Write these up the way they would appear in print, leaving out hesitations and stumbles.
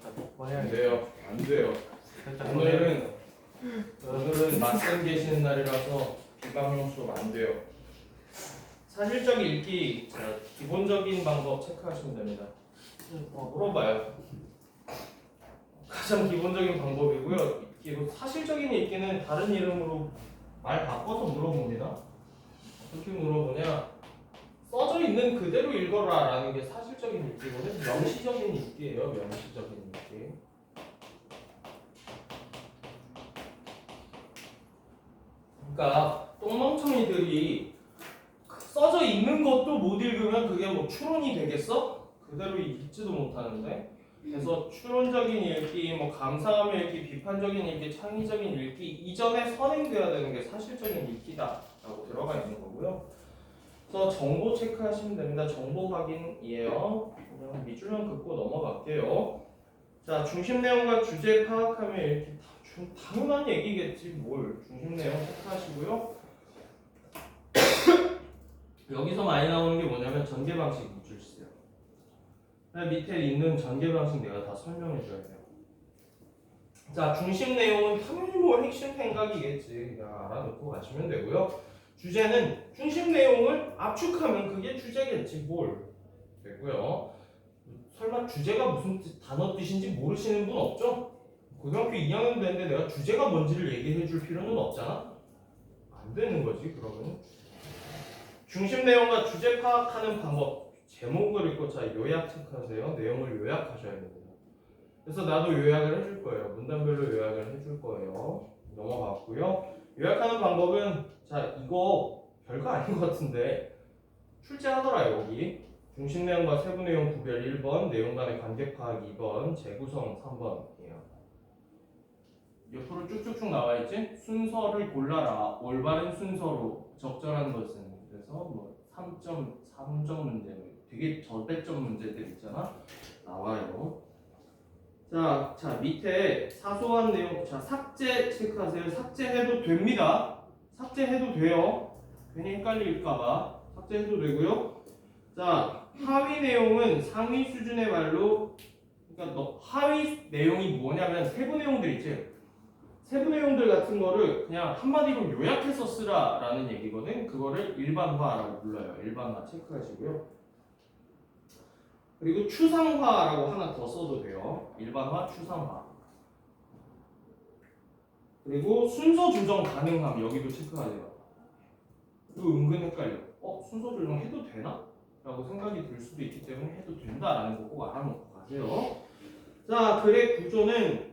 안 돼요. 안 돼요. 오늘은 맞선 계시는 날이라서 비방용 수업 안 돼요. 사실적 읽기, 자, 기본적인 방법 체크하시면 됩니다. 물어봐요. 가장 기본적인 방법이고요. 사실적인 읽기는 다른 이름으로 말 바꿔서 물어봅니다. 어떻게 물어보냐? 써져 있는 그대로 읽어라 라는 게 사실적인 읽기거든. 명시적인 읽기예요. 명시적인 읽기. 그러니까 똥멍청이들이 써져 있는 것도 못 읽으면 그게 뭐 추론이 되겠어? 그대로 읽지도 못하는데. 그래서 추론적인 읽기, 뭐 감상하며 읽기, 비판적인 읽기, 창의적인 읽기 이전에 선행돼야 되는 게 사실적인 읽기다라고 들어가 있는 거고요. 그래서 정보 체크하시면 됩니다. 정보 확인이에요. 그냥 밑줄만 긋고 넘어갈게요. 자, 중심 내용과 주제 파악하며 읽기. 당연한 얘기겠지 뭘. 중심 내용 체크하시고요. 여기서 많이 나오는 게 뭐냐면 전개 방식 밑줄 쓰세요. 밑에 있는 전개 방식 내가 다 설명해 줘야 돼요. 자, 중심 내용은 당연히 뭐 핵심 생각이겠지. 그냥 알아놓고 가시면 되고요. 주제는 중심 내용을 압축하면 그게 주제겠지 뭘. 되고요. 설마 주제가 무슨 단어 뜻인지 모르시는 분 없죠? 고등학교 2학년 됐는데 내가 주제가 뭔지를 얘기해 줄 필요는 없잖아? 안 되는 거지 그러면. 중심 내용과 주제 파악하는 방법. 제목을 읽고 자 요약 체크하세요. 내용을 요약하셔야 됩니다. 그래서 나도 요약을 해줄 거예요. 문단별로 요약을 해줄 거예요. 넘어갔고요. 요약하는 방법은 자 이거 별거 아닌 것 같은데 출제하더라 여기. 중심 내용과 세부 내용 구별 1번, 내용 간의 관계 파악 2번, 재구성 3번이에요. 옆으로 쭉쭉쭉 나와 있지? 순서를 골라라. 올바른 순서로 적절한 것은. 그래서 뭐 3.3점 문제, 되게 저배점 문제들 있잖아. 나와요. 자 밑에 사소한 내용, 자 삭제 체크하세요. 삭제해도 됩니다. 삭제해도 돼요. 괜히 헷갈릴까봐 삭제해도 되고요. 자 하위 내용은 상위 수준의 말로, 그러니까 하위 내용이 뭐냐면 세부 내용들 있지. 세부 내용들 같은 거를 그냥 한마디로 요약해서 쓰라라는 얘기거든. 그거를 일반화라고 불러요. 일반화 체크하시고요. 그리고 추상화라고 하나 더 써도 돼요. 일반화, 추상화. 그리고 순서 조정 가능함 여기도 체크하세요. 이거 은근 헷갈려. 순서 조정 해도 되나? 라고 생각이 들 수도 있기 때문에 해도 된다라는 거 꼭 알아놓고 가세요. 자, 글의 구조는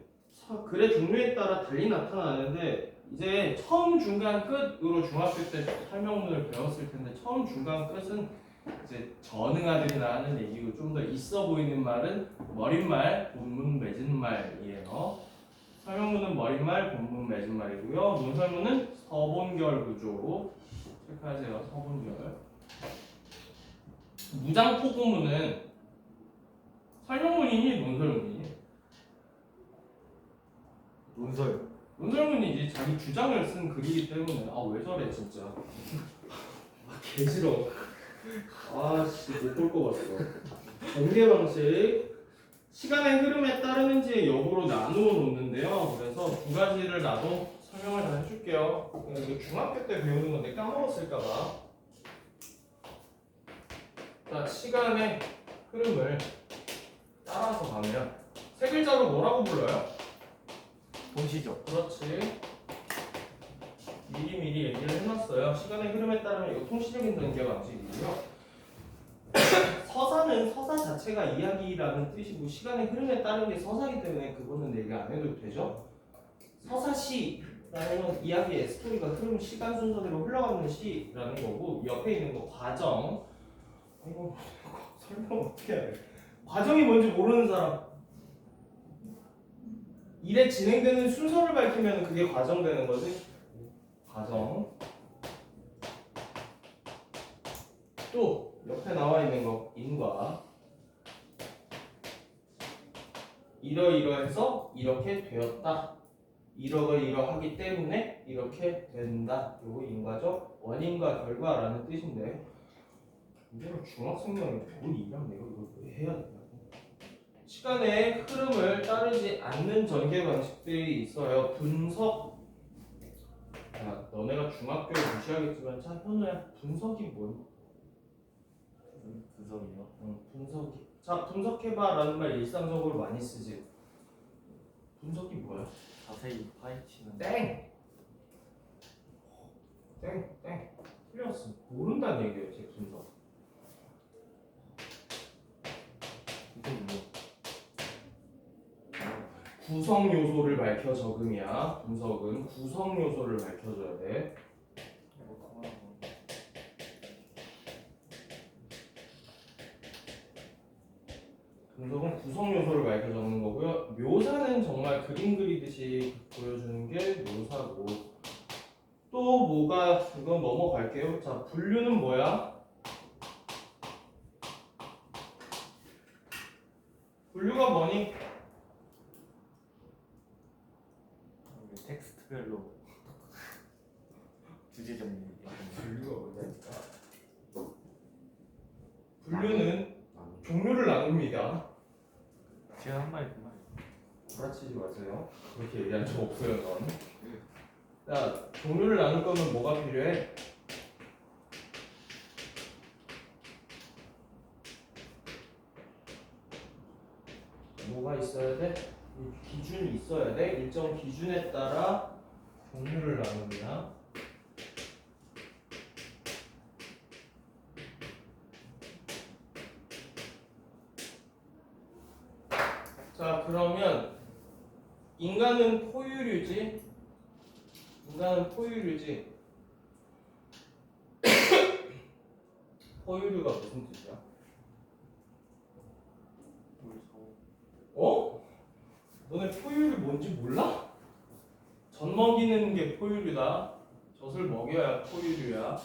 글의 종류에 따라 달리 나타나는데 이제 처음, 중간, 끝으로 중학교 때 설명문을 배웠을 텐데 처음, 중간, 끝은 이제 전응하들이나 하는 얘기고 좀 더 있어 보이는 말은 머릿말, 본문, 맺은말이에요. 설명문은 머릿말, 본문, 맺은말이고요. 논설문은 서본결 구조 체크하세요. 서본결. 무장포고문은 설명문이니 논설문이니? 논설문이지. 자기 주장을 쓴 글이기 때문에. 왜 저래 진짜. 개 싫어. 씨 못 볼 거 같어. 전개 방식. 시간의 흐름에 따르는지 여부로 나누어 놓는데요. 그래서 두 가지를 나도 설명을 다 해줄게요. 이거 중학교 때 배우는 건데 까먹었을까봐. 자, 시간의 흐름을 따라서 가면 세 글자로 뭐라고 불러요? 동시죠. 그렇지. 미리 얘기를 해놨어요. 시간의 흐름에 따르면 이거 통시적인 전개 방식이고요. 서사는 서사 자체가 이야기라는 뜻이고 시간의 흐름에 따르는 게 서사이기 때문에 그거는 얘기 안 해도 되죠. 서사시라는 건 이야기의 스토리가 흐름 시간 순서대로 흘러가는 시라는 거고 옆에 있는 거 과정. 이거 설명 어떻게 해야 돼? 과정이 뭔지 모르는 사람. 일에 진행되는 순서를 밝히면 그게 과정되는 거지. 과정. 또 옆에 나와 있는 거 인과. 이러이러해서 이렇게 되었다. 이러하기 때문에 이렇게 된다. 요거 인과죠. 원인과 결과라는 뜻인데 이대로 중학생명이 돈 이랑 내가 이걸 왜 해야 되냐고. 시간의 흐름을 따르지 않는 전개 방식들이 있어요. 분석. 야, 너네가 중학교를 무시하겠지만 참 현우야, 분석이 뭐니? 분석이요? 응, 분석이. 자, 분석해봐라는 말 일상적으로 많이 쓰지. 분석이 뭐야? 자세히 파헤치는. 땡! 땡. 틀렸어. 모른다는 얘기예요, 제 분석. 이건 뭐? 구성 요소를 밝혀 적음이야. 분석은 구성 요소를 밝혀줘야 돼. 분석은 구성 요소를 밝혀 적는 거고요. 묘사는 정말 그림 그리듯이 보여주는 게 묘사고. 또 뭐가 이건 넘어갈게요. 자, 분류는 뭐야? 분류가 뭐니? 텍스트별로 주제 정리. 분류가 뭐냐니까. 분류는 종류를 나눕니다. 제가 한 말이 그 말. 구라치지 마세요. 그렇게 얘기한 적 없어요, 넌. 자, 종류를 나눌 거면 뭐가 필요해? 뭐가 있어야 돼? 기준이 있어야 돼. 일정 기준에 따라 종류를 나눕니다. 자, 그러면 인간은 포유류지? 인간은 포유류지? 포유류가 무슨 뜻이야? 어? 너네 포유류 뭔지 몰라? 젖 먹이는 게 포유류다. 젖을 먹여야 포유류야.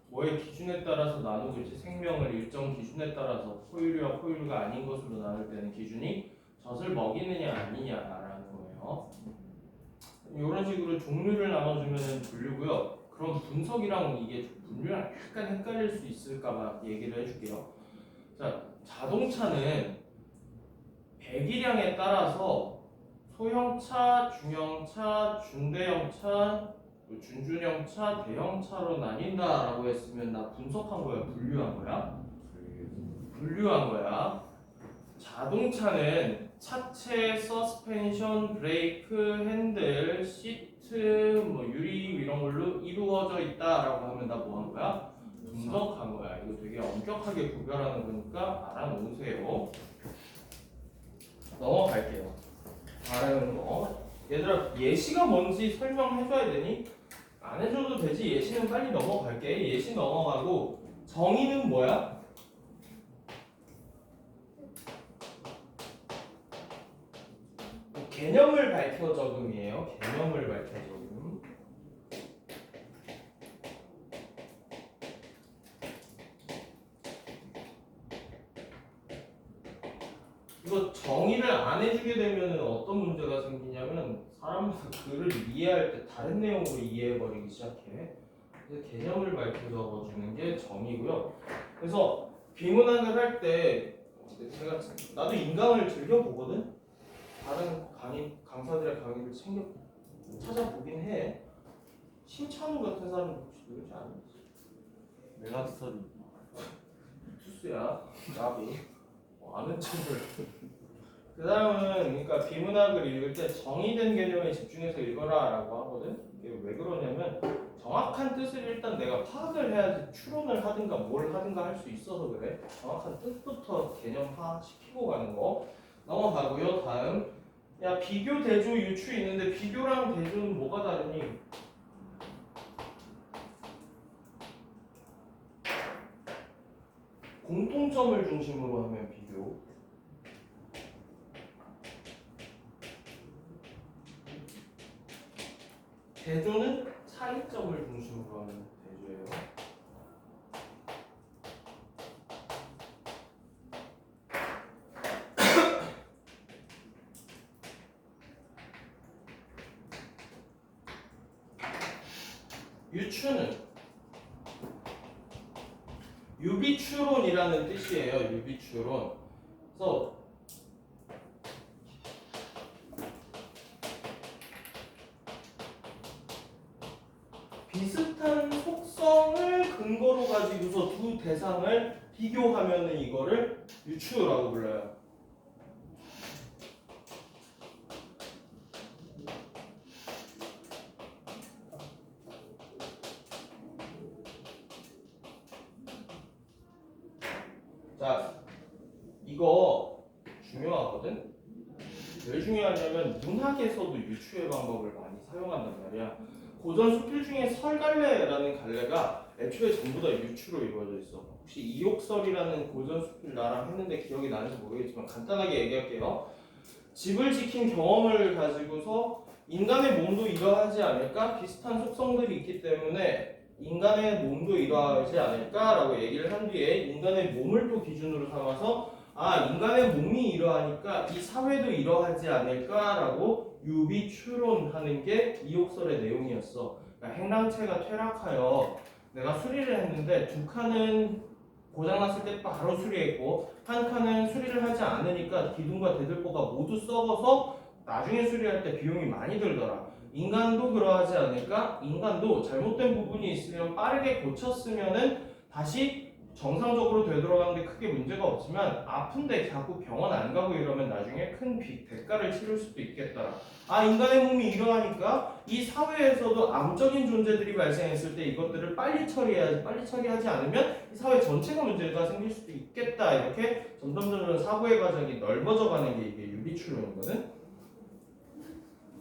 뭐의 기준에 따라서 나누고 있지? 생명을 일정 기준에 따라서 포유류와 포유류가 아닌 것으로 나눌 때는 기준이 젖을 먹이느냐 아니냐라는 거예요. 이런 식으로 종류를 나눠주면 분류고요. 그럼 분석이랑 이게 분류랑 약간 헷갈릴 수 있을까봐 얘기를 해줄게요. 자, 자동차는 배기량에 따라서 소형차, 중형차, 중대형차, 준중형차, 대형차로 나뉜다라고 했으면 나 분석한 거야, 분류한 거야? 분류한 거야. 자동차는 차체, 서스펜션, 브레이크, 핸들, 시트, 뭐 유리 이런 걸로 이루어져 있다라고 하면 나 뭐 한 거야? 분석한 거야. 이거 되게 엄격하게 구별하는 거니까 알아놓으세요. 넘어갈게요. 말하는 거. 얘들아, 예시가 뭔지 설명해줘야 되니? 안 해줘도 되지. 예시는 빨리 넘어갈게. 예시 넘어가고 정의는 뭐야? 개념을 밝혀 적음이에요. 개념을 밝혀 적음. 이거 정의를 안 해주게 되면 어떤 문제가 생기냐면 사람마다 글을 이해할 때 다른 내용으로 이해해버리기 시작해. 그래서 개념을 밝혀 적어주는 게 정의고요. 그래서 비문학을 할 때 제가 나도 인강을 즐겨 보거든. 다른 강사들의 강의를 찾아보긴 해. 신찬우 같은 사람 혹시 누구지 아니지? 메가스터디. 투스야. 나비. 아는 척을. 그 다음은 그러니까 비문학을 읽을 때 정의된 개념에 집중해서 읽어라라고 하거든. 이게 왜 그러냐면 정확한 뜻을 일단 내가 파악을 해야지 추론을 하든가 뭘 하든가 할 수 있어서 그래. 정확한 뜻부터 개념화 시키고 가는 거. 넘어가고요. 다음. 야, 비교, 대조, 유추 있는데 비교랑 대조는 뭐가 다르니? 공통점을 중심으로 하면 비교. 대조는 차이점을 중심으로 하는 대조예요. 유추는 유비추론이라는 뜻이에요. 유비추론. 그래서 비슷한 속성을 근거로 가지고서 두 대상을 비교하면은 이거를 유추라고 불러요. 자, 이거 중요하거든? 왜 중요하냐면 문학에서도 유추의 방법을 많이 사용한단 말이야. 고전 수필 중에 설갈래라는 갈래가 애초에 전부 다 유추로 이루어져 있어. 혹시 이옥설이라는 고전 수필 나랑 했는데 기억이 나는지 모르겠지만 간단하게 얘기할게요. 집을 지킨 경험을 가지고서 인간의 몸도 이러하지 않을까? 비슷한 속성들이 있기 때문에 인간의 몸도 이러하지 않을까라고 얘기를 한 뒤에 인간의 몸을 또 기준으로 삼아서 인간의 몸이 이러하니까 이 사회도 이러하지 않을까라고 유비추론하는 게 이옥설의 내용이었어. 그러니까 행랑채가 퇴락하여 내가 수리를 했는데 두 칸은 고장났을 때 바로 수리했고 한 칸은 수리를 하지 않으니까 기둥과 대들보가 모두 썩어서 나중에 수리할 때 비용이 많이 들더라. 인간도 그러하지 않을까? 인간도 잘못된 부분이 있으면 빠르게 고쳤으면은 다시 정상적으로 되돌아가는데 크게 문제가 없지만 아픈데 자꾸 병원 안 가고 이러면 나중에 큰 대가를 치를 수도 있겠더라. 인간의 몸이 이러하니까 이 사회에서도 암적인 존재들이 발생했을 때 이것들을 빨리 처리하지 않으면 이 사회 전체가 문제가 생길 수도 있겠다. 이렇게 점점 사고의 과정이 넓어져 가는 게 이게 유비추론이거든.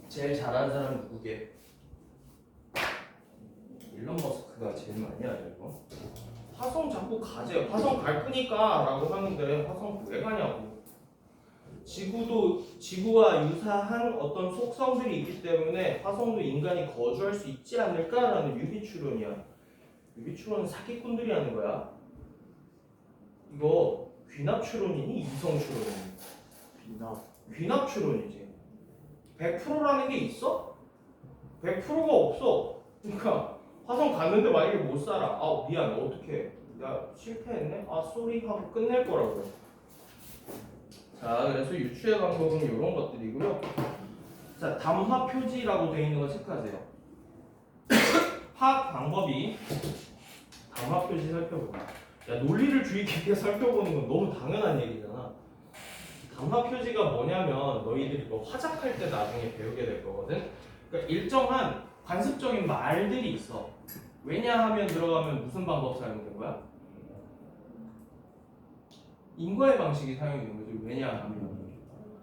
제일 잘하는 사람 누구게? 일론 머스크가 제일 많이 하죠 이거. 화성 자꾸 가재. 화성 갈 거니까 라고 하는데 화성 왜 가냐고. 지구와 유사한 어떤 속성들이 있기 때문에 화성도 인간이 거주할 수 있지 않을까라는 유비추론이야. 유비추론은 사기꾼들이 하는 거야. 이거 귀납추론이니 이성추론이니? 귀납추론이지. 100%라는 게 있어? 100%가 없어. 그러니까 화성 갔는데 만약에 못 살아. 미안 어떡해. 나 실패했네. 쏘리 하고 끝낼 거라고요. 자, 그래서 유추의 방법은 이런 것들이고요. 자, 담화 표지라고 되어 있는 거 체크하세요. 파악 방법이 담화 표지 살펴보자. 야, 논리를 주의 깊게 살펴보는 건 너무 당연한 얘기잖아. 담화 표지가 뭐냐면 너희들이 이거 화작할 때 나중에 배우게 될 거거든. 그러니까 일정한 관습적인 말들이 있어. 왜냐하면 들어가면 무슨 방법 사용된 거야? 인과의 방식이 사용된 거죠. 왜냐하면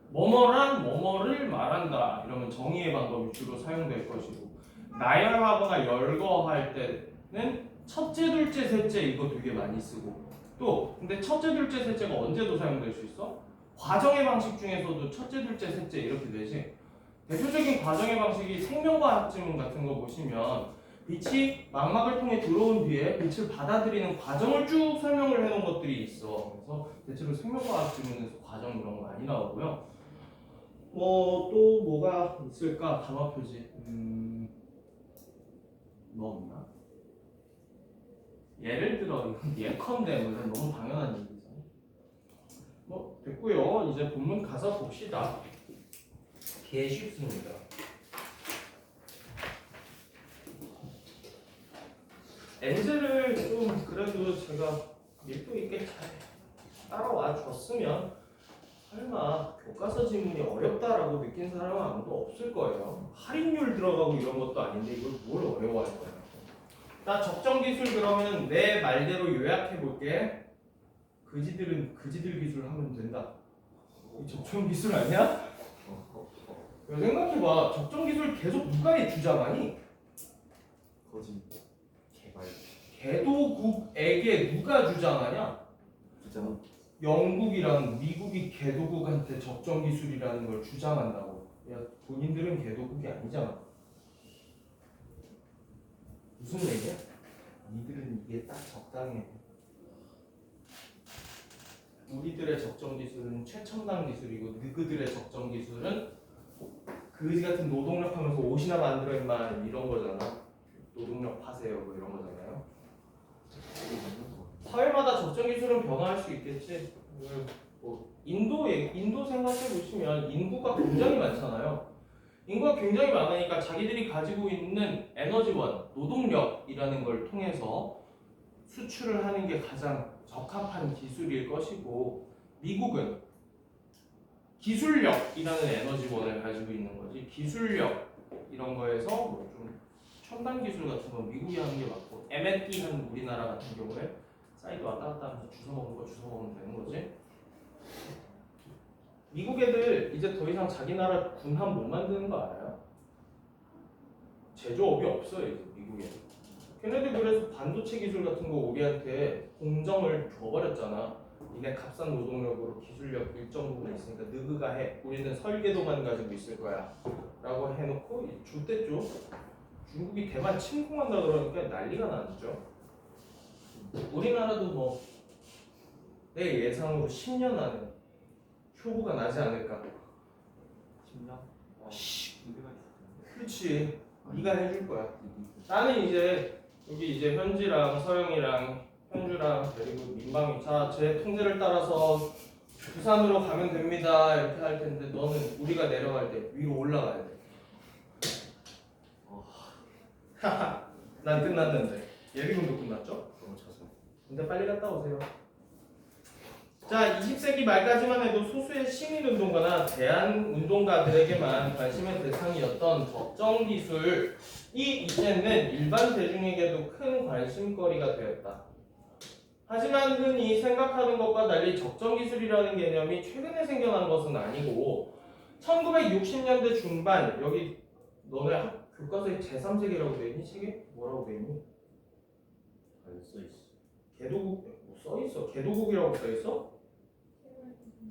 뭐뭐란 뭐뭐를 말한다. 이러면 정의의 방법이 주로 사용될 것이고 나열하거나 열거할 때는 첫째, 둘째, 셋째 이거 되게 많이 쓰고 또 근데 첫째, 둘째, 셋째가 언제도 사용될 수 있어? 과정의 방식 중에서도 첫째, 둘째, 셋째 이렇게 되지. 대표적인 과정의 방식이 생명과학 지문 같은 거 보시면 빛이 망막을 통해 들어온 뒤에 빛을 받아들이는 과정을 쭉 설명을 해놓은 것들이 있어. 그래서 대체로 생명과학 지문에서 과정 이런 거 많이 나오고요. 또 뭐가 있을까? 담화 표지. 뭐 없나? 예를 들어 예컨대 이건 너무 당연한 얘기죠. 됐고요. 이제 본문 가서 봅시다. 개 쉽습니다. 엔젤을 좀 그래도 제가 밀도 있게 잘 따라와 줬으면 설마 교과서 지문이 어렵다라고 느낀 사람은 아무도 없을 거예요. 할인율 들어가고 이런 것도 아닌데 이걸 뭘 어려워할 거야. 나 적정 기술 그러면 내 말대로 요약해 볼게. 그지들 기술 하면 된다. 적정 기술 아니야? 생각해봐. 적정 기술 계속 누가 주장하니? 거짓. 개발. 개도국에게 누가 주장하냐? 주장. 영국이랑 미국이 개도국한테 적정 기술이라는 걸 주장한다고. 야, 본인들은 개도국이 아니잖아. 무슨 얘기야? 니들은 이게 딱 적당해. 우리들의 적정 기술은 최첨단 기술이고 너희들의 적정 기술은 그지 같은 노동력 하면서 옷이나 만들어 임마 이런 거잖아. 노동력 파세요 뭐 이런 거잖아요. 사회마다 적정 기술은 변화할 수 있겠지. 인도 생각해 보시면 인구가 굉장히 많잖아요. 인구가 굉장히 많으니까 자기들이 가지고 있는 에너지원, 노동력이라는 걸 통해서 수출을 하는 게 가장 적합한 기술일 것이고 미국은 기술력이라는 에너지원을 가지고 있는 거지 기술력 이런 거에서 뭐 좀 첨단 기술 같은 건 미국이 하는 게 맞고 M&T 한 우리나라 같은 경우에 사이드 왔다 갔다 하면서 주워 먹는 거 주워 먹으면 되는 거지. 미국 애들 이제 더 이상 자기 나라 군함 못 만드는 거 알아요? 제조업이 없어요 이제 미국에. 걔네들 그래서 반도체 기술 같은 거 우리한테 공정을 줘버렸잖아. 니네 값싼 노동력으로 기술력 일정 부분 있으니까 너희가 해. 우리는 설계도만 가지고 있을 거야. 라고 해놓고 줬댔죠. 중국이 대만 침공한다 그러니까 난리가 났죠. 우리나라도 뭐 내 예상으로 10년 안에 효부가 나지 않을까. 10년? 군대가 있었구나. 그렇지. 네가 해줄 거야. 나는 이제 여기 이제 현지랑 서영이랑 현주랑 그리고 민방위 제 통제를 따라서 부산으로 가면 됩니다 이렇게 할 텐데 너는 우리가 내려갈 때 위로 올라가야 돼. 하하. 난 끝났는데 예비군도 끝났죠? 너무 쳐서. 근데 빨리 갔다 오세요. 자, 20세기 말까지만 해도 소수의 시민운동가나 대한운동가들에게만 관심의 대상이었던 적정 기술이 이제는 일반 대중에게도 큰 관심거리가 되었다. 하지만 흔히 생각하는 것과 달리 적정 기술이라는 개념이 최근에 생겨난 것은 아니고 1960년대 중반 여기 너네 교과서에 제3세계라고 돼 있니? 책에? 뭐라고 돼 있니? 안 써있어. 개도국 뭐 써 있어? 개도국이라고 써 있어?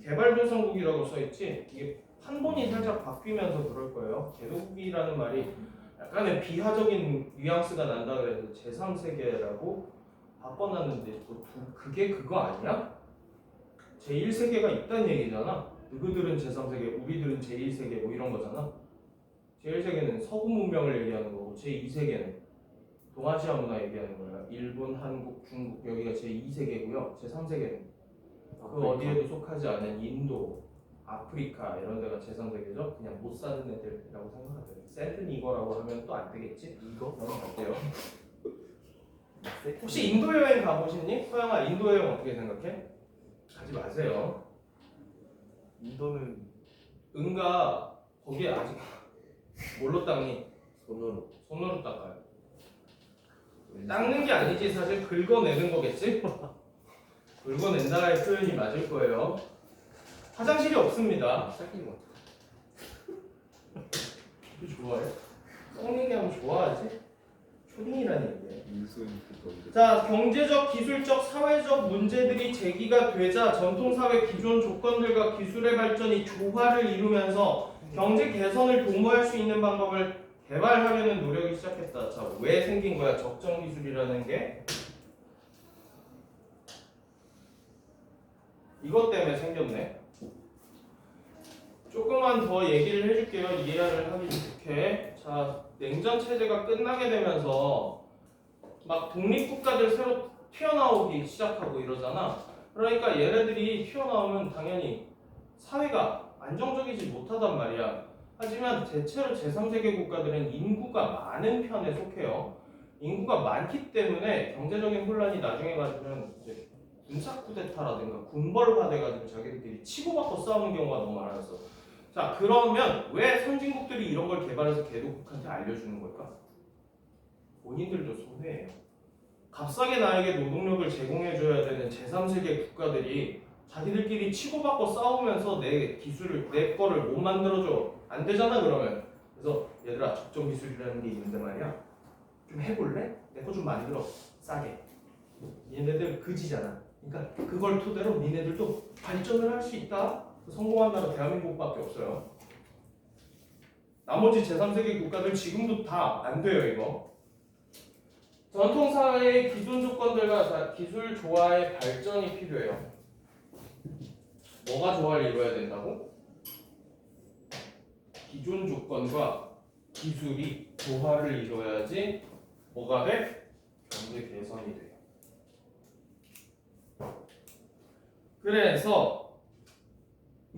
개발도상국이라고 써 있지. 이게 판본이 살짝 바뀌면서 그럴 거예요. 개도국이라는 말이 약간의 비하적인 뉘앙스가 난다 그래서 제3세계라고 바꿔놨는데 그게 그거 아니야? 제1세계가 있다는 얘기잖아. 너희들은 제3세계, 우리들은 제1세계 뭐 이런 거잖아. 제1세계는 서구 문명을 얘기하는 거고 제2세계는 동아시아 문화 얘기하는 거야. 일본, 한국, 중국 여기가 제2세계고요. 제3세계는 그 어디에도 속하지 않은 인도, 아프리카 이런 데가 제3세계죠. 그냥 못 사는 애들이라고 생각하세요. 샌튼 이거라고 하면 또 안 되겠지? 이거? 어때요? 혹시 인도 여행 가보셨니? 서영아 인도 여행 어떻게 생각해? 가지 마세요. 인도는 은가 거기에 아직 뭘로 닦니? 손으로. 손으로 닦아요. 닦는 게 아니지 사실 긁어내는 거겠지? 긁어낸다의 표현이 맞을 거예요. 화장실이 없습니다. 사귀는 것 같아. 좋아해? 썩 얘기하면 좋아하지? 초딩이라는 얘기예요. 인수인 그거. 자, 경제적, 기술적, 사회적 문제들이 제기가 되자 전통사회 기존 조건들과 기술의 발전이 조화를 이루면서 경제 개선을 도모할 수 있는 방법을 개발하려는 노력이 시작했다. 자, 왜 생긴 거야? 적정 기술이라는 게 이것 때문에 생겼네. 조금만 더 얘기를 해줄게요. 이해를 하기 좋게. 자, 냉전 체제가 끝나게 되면서 막 독립국가들 새로 튀어나오기 시작하고 이러잖아. 그러니까 얘네들이 튀어나오면 당연히 사회가 안정적이지 못하단 말이야. 하지만 대체로 제3세계 국가들은 인구가 많은 편에 속해요. 인구가 많기 때문에 경제적인 혼란이 나중에 가면 이제 군사 쿠데타라든가 군벌화돼가지고 자기들끼리 치고받고 싸우는 경우가 너무 많았어. 자, 그러면 왜 선진국들이 이런 걸 개발해서 개도국한테 알려주는 걸까? 본인들도 손해예요. 값싸게 나에게 노동력을 제공해줘야 되는 제3세계 국가들이 자기들끼리 치고받고 싸우면서 내 기술을, 내 거를 못 만들어줘. 안 되잖아 그러면. 그래서 얘들아 적정 기술이라는 게 있는데 말이야. 좀 해볼래? 내 거 좀 만들어. 싸게. 얘네들 그지잖아. 그러니까 그걸 토대로 니네들도 발전을 할 수 있다. 성공한 나라 대한민국밖에 없어요. 나머지 제3세계 국가들 지금도 다 안 돼요 이거. 전통사회의 기존 조건들과 기술 조화의 발전이 필요해요. 뭐가 조화를 이루어야 된다고? 기존 조건과 기술이 조화를 이루어야지 뭐가 돼? 경제 개선이 돼요.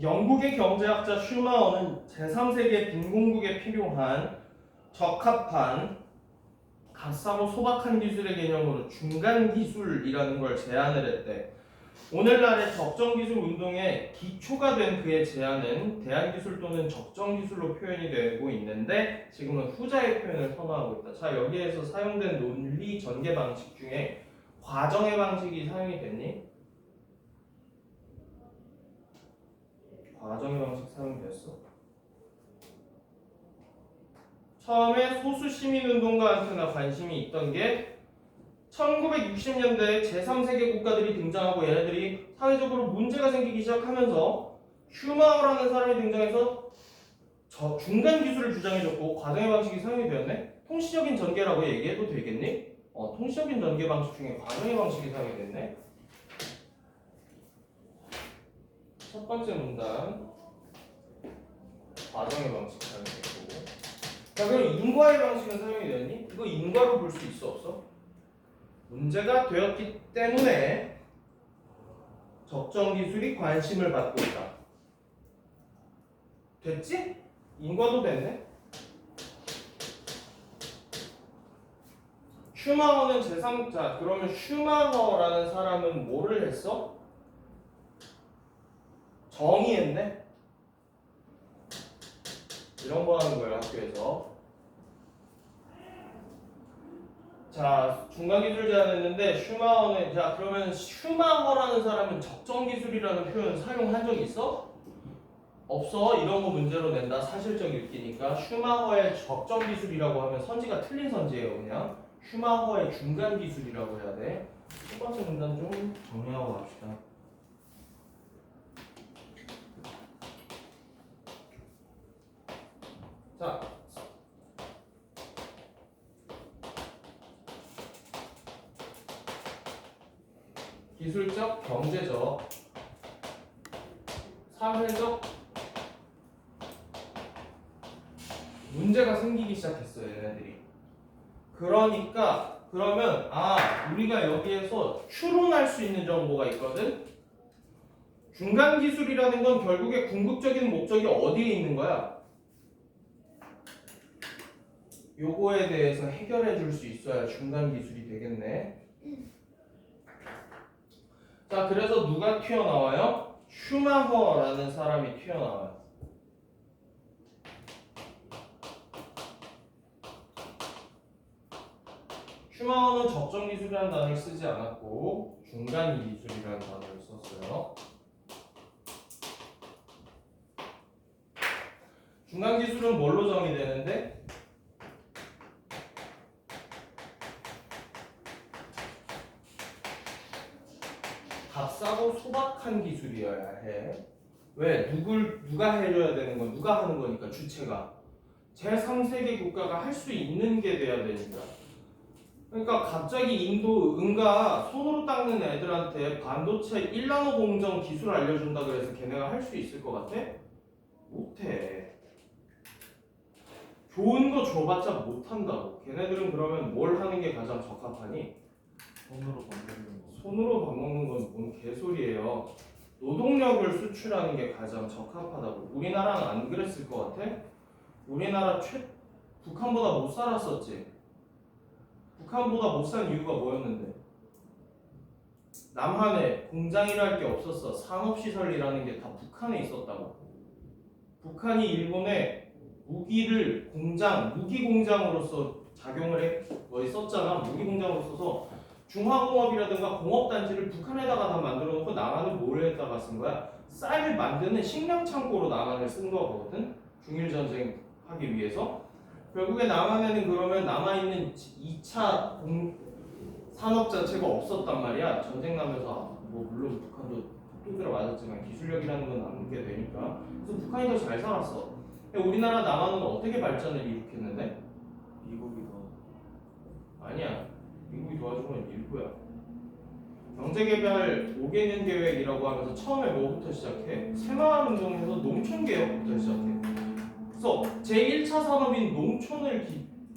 영국의 경제학자 슈마어는 제3세계 빈곤국에 필요한 적합한 값싸고 소박한 기술의 개념으로 중간 기술이라는 걸 제안을 했대. 오늘날의 적정기술 운동의 기초가 된 그의 제안은 대안기술 또는 적정기술로 표현이 되고 있는데 지금은 후자의 표현을 선호하고 있다. 자, 여기에서 사용된 논리 전개 방식 중에 과정의 방식이 사용이 됐니? 과정의 방식 사용됐어. 처음에 소수 시민운동가한테나 관심이 있던 게 1960년대에 제3세계 국가들이 등장하고 얘네들이 사회적으로 문제가 생기기 시작하면서 슈마어라는 사람이 등장해서 중간 기술을 주장해줬고 과정의 방식이 사용이 되었네. 통시적인 전개라고 얘기해도 되겠니? 통시적인 전개 방식 중에 과정의 방식이 사용이 됐네. 첫 번째 문단 과정의 방식 사용됐고, 자 그럼 인과의 방식은 사용이 되었니? 이거 인과로 볼 수 있어 없어? 문제가 되었기 때문에 적정 기술이 관심을 받고 있다. 됐지? 인과도 됐네. 슈마허는 제3자. 그러면 슈마허라는 사람은 뭐를 했어? 정의했네. 이런 거 하는 거예요 학교에서. 자, 중간기술 제안했는데 슈마허는, 자 그러면 슈마허라는 사람은 적정기술이라는 표현 사용한 적 있어? 없어. 이런 거 문제로 낸다. 사실적 읽기니까. 슈마허의 적정기술이라고 하면 선지가 틀린 선지예요. 그냥 슈마허의 중간기술이라고 해야 돼. 첫 번째 문단 좀 정리하고 갑시다. 자, 기술적, 경제적, 사회적 문제가 생기기 시작했어요, 얘네들이. 그러니까 그러면 우리가 여기에서 추론할 수 있는 정보가 있거든. 중간 기술이라는 건 결국에 궁극적인 목적이 어디에 있는 거야? 요거에 대해서 해결해 줄 수 있어야 중간 기술이 되겠네. 자, 그래서 누가 튀어나와요? 슈마허라는 사람이 튀어나와요. 슈마허는 적정 기술이라는 단어를 쓰지 않았고 중간 기술이라는 단어를 썼어요. 중간 기술은 뭘로 정의되는데? 값싸고 소박한 기술이어야 해. 왜? 누가 해줘야 되는 건 누가 하는 거니까 주체가 제3세계 국가가 할 수 있는 게 돼야 되니까. 그러니까 갑자기 인도 은가 손으로 닦는 애들한테 반도체 1나노 공정 기술 알려준다 그래서 걔네가 할 수 있을 것 같아? 못해. 좋은 거 줘봤자 못한다고. 걔네들은 그러면 뭘 하는 게 가장 적합하니? 손으로 만드는 거. 손으로 밥 먹는 건 뭔 개소리예요. 노동력을 수출하는 게 가장 적합하다고. 우리나라는 안 그랬을 것 같아? 우리나라 북한보다 못 살았었지. 북한보다 못 산 이유가 뭐였는데? 남한에 공장이랄 게 없었어. 산업시설이라는 게 다 북한에 있었다고. 북한이 일본에 무기를 무기 공장으로서 작용을 썼잖아. 무기 공장으로 써서 중화공업이라든가 공업단지를 북한에다가 다 만들어 놓고 남한은 뭘 했다가 쓴 거야? 쌀을 만드는 식량 창고로 남한을 쓴 거거든. 중일전쟁 하기 위해서. 결국에 남한에는 그러면 남아있는 2차 산업 자체가 없었단 말이야. 전쟁 나면서 뭐 물론 북한도 두드려 맞았지만 기술력이라는 건 남게 되니까. 그래서 북한이 더 잘 살았어. 우리나라 남한은 어떻게 발전을 일으켰는데? 미국이 더. 아니야. 미국이 도와준 건 일부야. 경제개발 5개년 계획이라고 하면서 처음에 뭐부터 시작해? 새마을운동에서 농촌개혁부터 시작해. 그래서 제1차 산업인 농촌을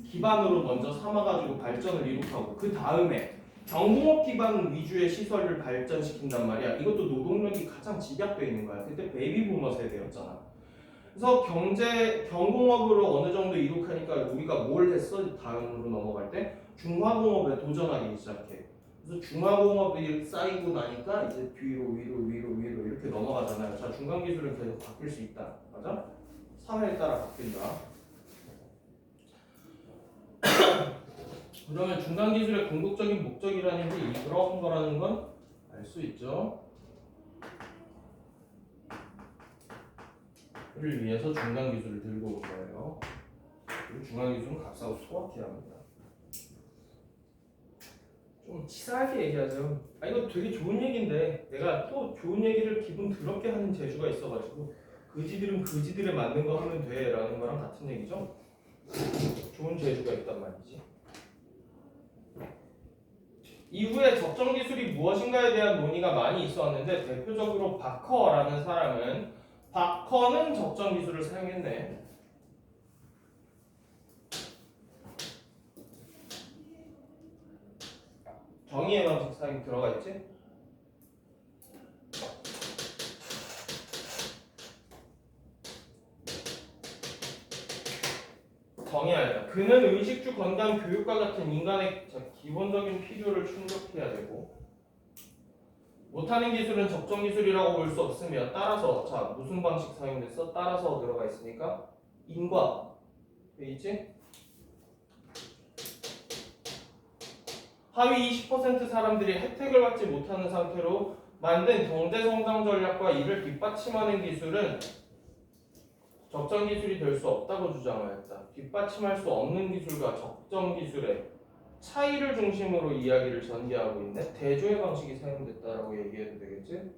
기반으로 먼저 삼아가지고 발전을 이룩하고 그 다음에 경공업 기반 위주의 시설을 발전시킨단 말이야. 이것도 노동력이 가장 집약되어 있는 거야. 그때 베이비 부머 세대였잖아. 그래서 경공업으로 어느 정도 이룩하니까 우리가 뭘 했어? 다음으로 넘어갈 때 중화공업에 도전하기 시작해. 그래서 중화공업이 쌓이고 나니까 이제 위로 이렇게 넘어가잖아요. 자, 중간 기술은 계속 바뀔 수 있다. 맞아? 사회에 따라 바뀐다. 그러면 중간 기술의 궁극적인 목적이라는 게 이런 거라는 건 알 수 있죠. 를 위해서 중간 기술을 들고 온 거예요. 그리고 중간 기술은 값싸고 소확해야 합니다. 좀 치사하게 얘기하죠. 아 이거 되게 좋은 얘기인데 내가 또 좋은 얘기를 기분 더럽게 하는 재주가 있어가지고 그지들은 그지들에 맞는 거 하면 돼라는 거랑 같은 얘기죠. 좋은 재주가 있단 말이지. 이후에 적정 기술이 무엇인가에 대한 논의가 많이 있었는데 대표적으로 바커라는 사람은 바커는 적정 기술을 사용했네. 정의의 방식 사용 들어가 있지? 정의하였다. 그는 의식주 건강 교육과 같은 인간의 기본적인 필요를 충족해야 되고 못하는 기술은 적정 기술이라고 볼 수 없으며 따라서 자 무슨 방식 사용됐어? 따라서 들어가 있으니까 인과 돼 있지? 하위 20% 사람들이 혜택을 받지 못하는 상태로 만든 경제 성장 전략과 이를 뒷받침하는 기술은 적정 기술이 될 수 없다고 주장하였다. 뒷받침할 수 없는 기술과 적정 기술의 차이를 중심으로 이야기를 전개하고 있네. 대조의 방식이 사용됐다라고 얘기해도 되겠지?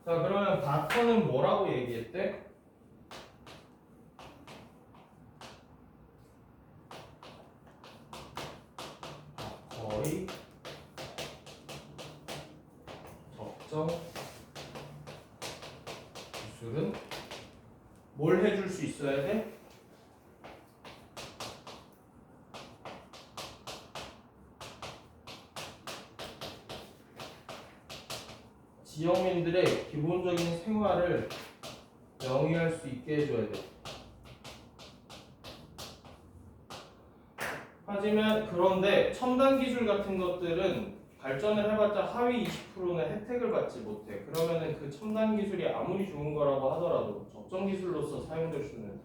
자, 그러면 바커는 뭐라고 얘기했대? 거의 적정 기술은 뭘 해줄 수 있어야 돼? 지역민들의 기본적인 생활을 영위할 수 있게 해줘야 돼. 하지만 그런데 첨단 기술 같은 것들은 발전을 해봤자 하위 20%는 혜택을 받지 못해. 그러면은 그 첨단 기술이 아무리 좋은 거라고 하더라도 적정 기술로서 사용될 수는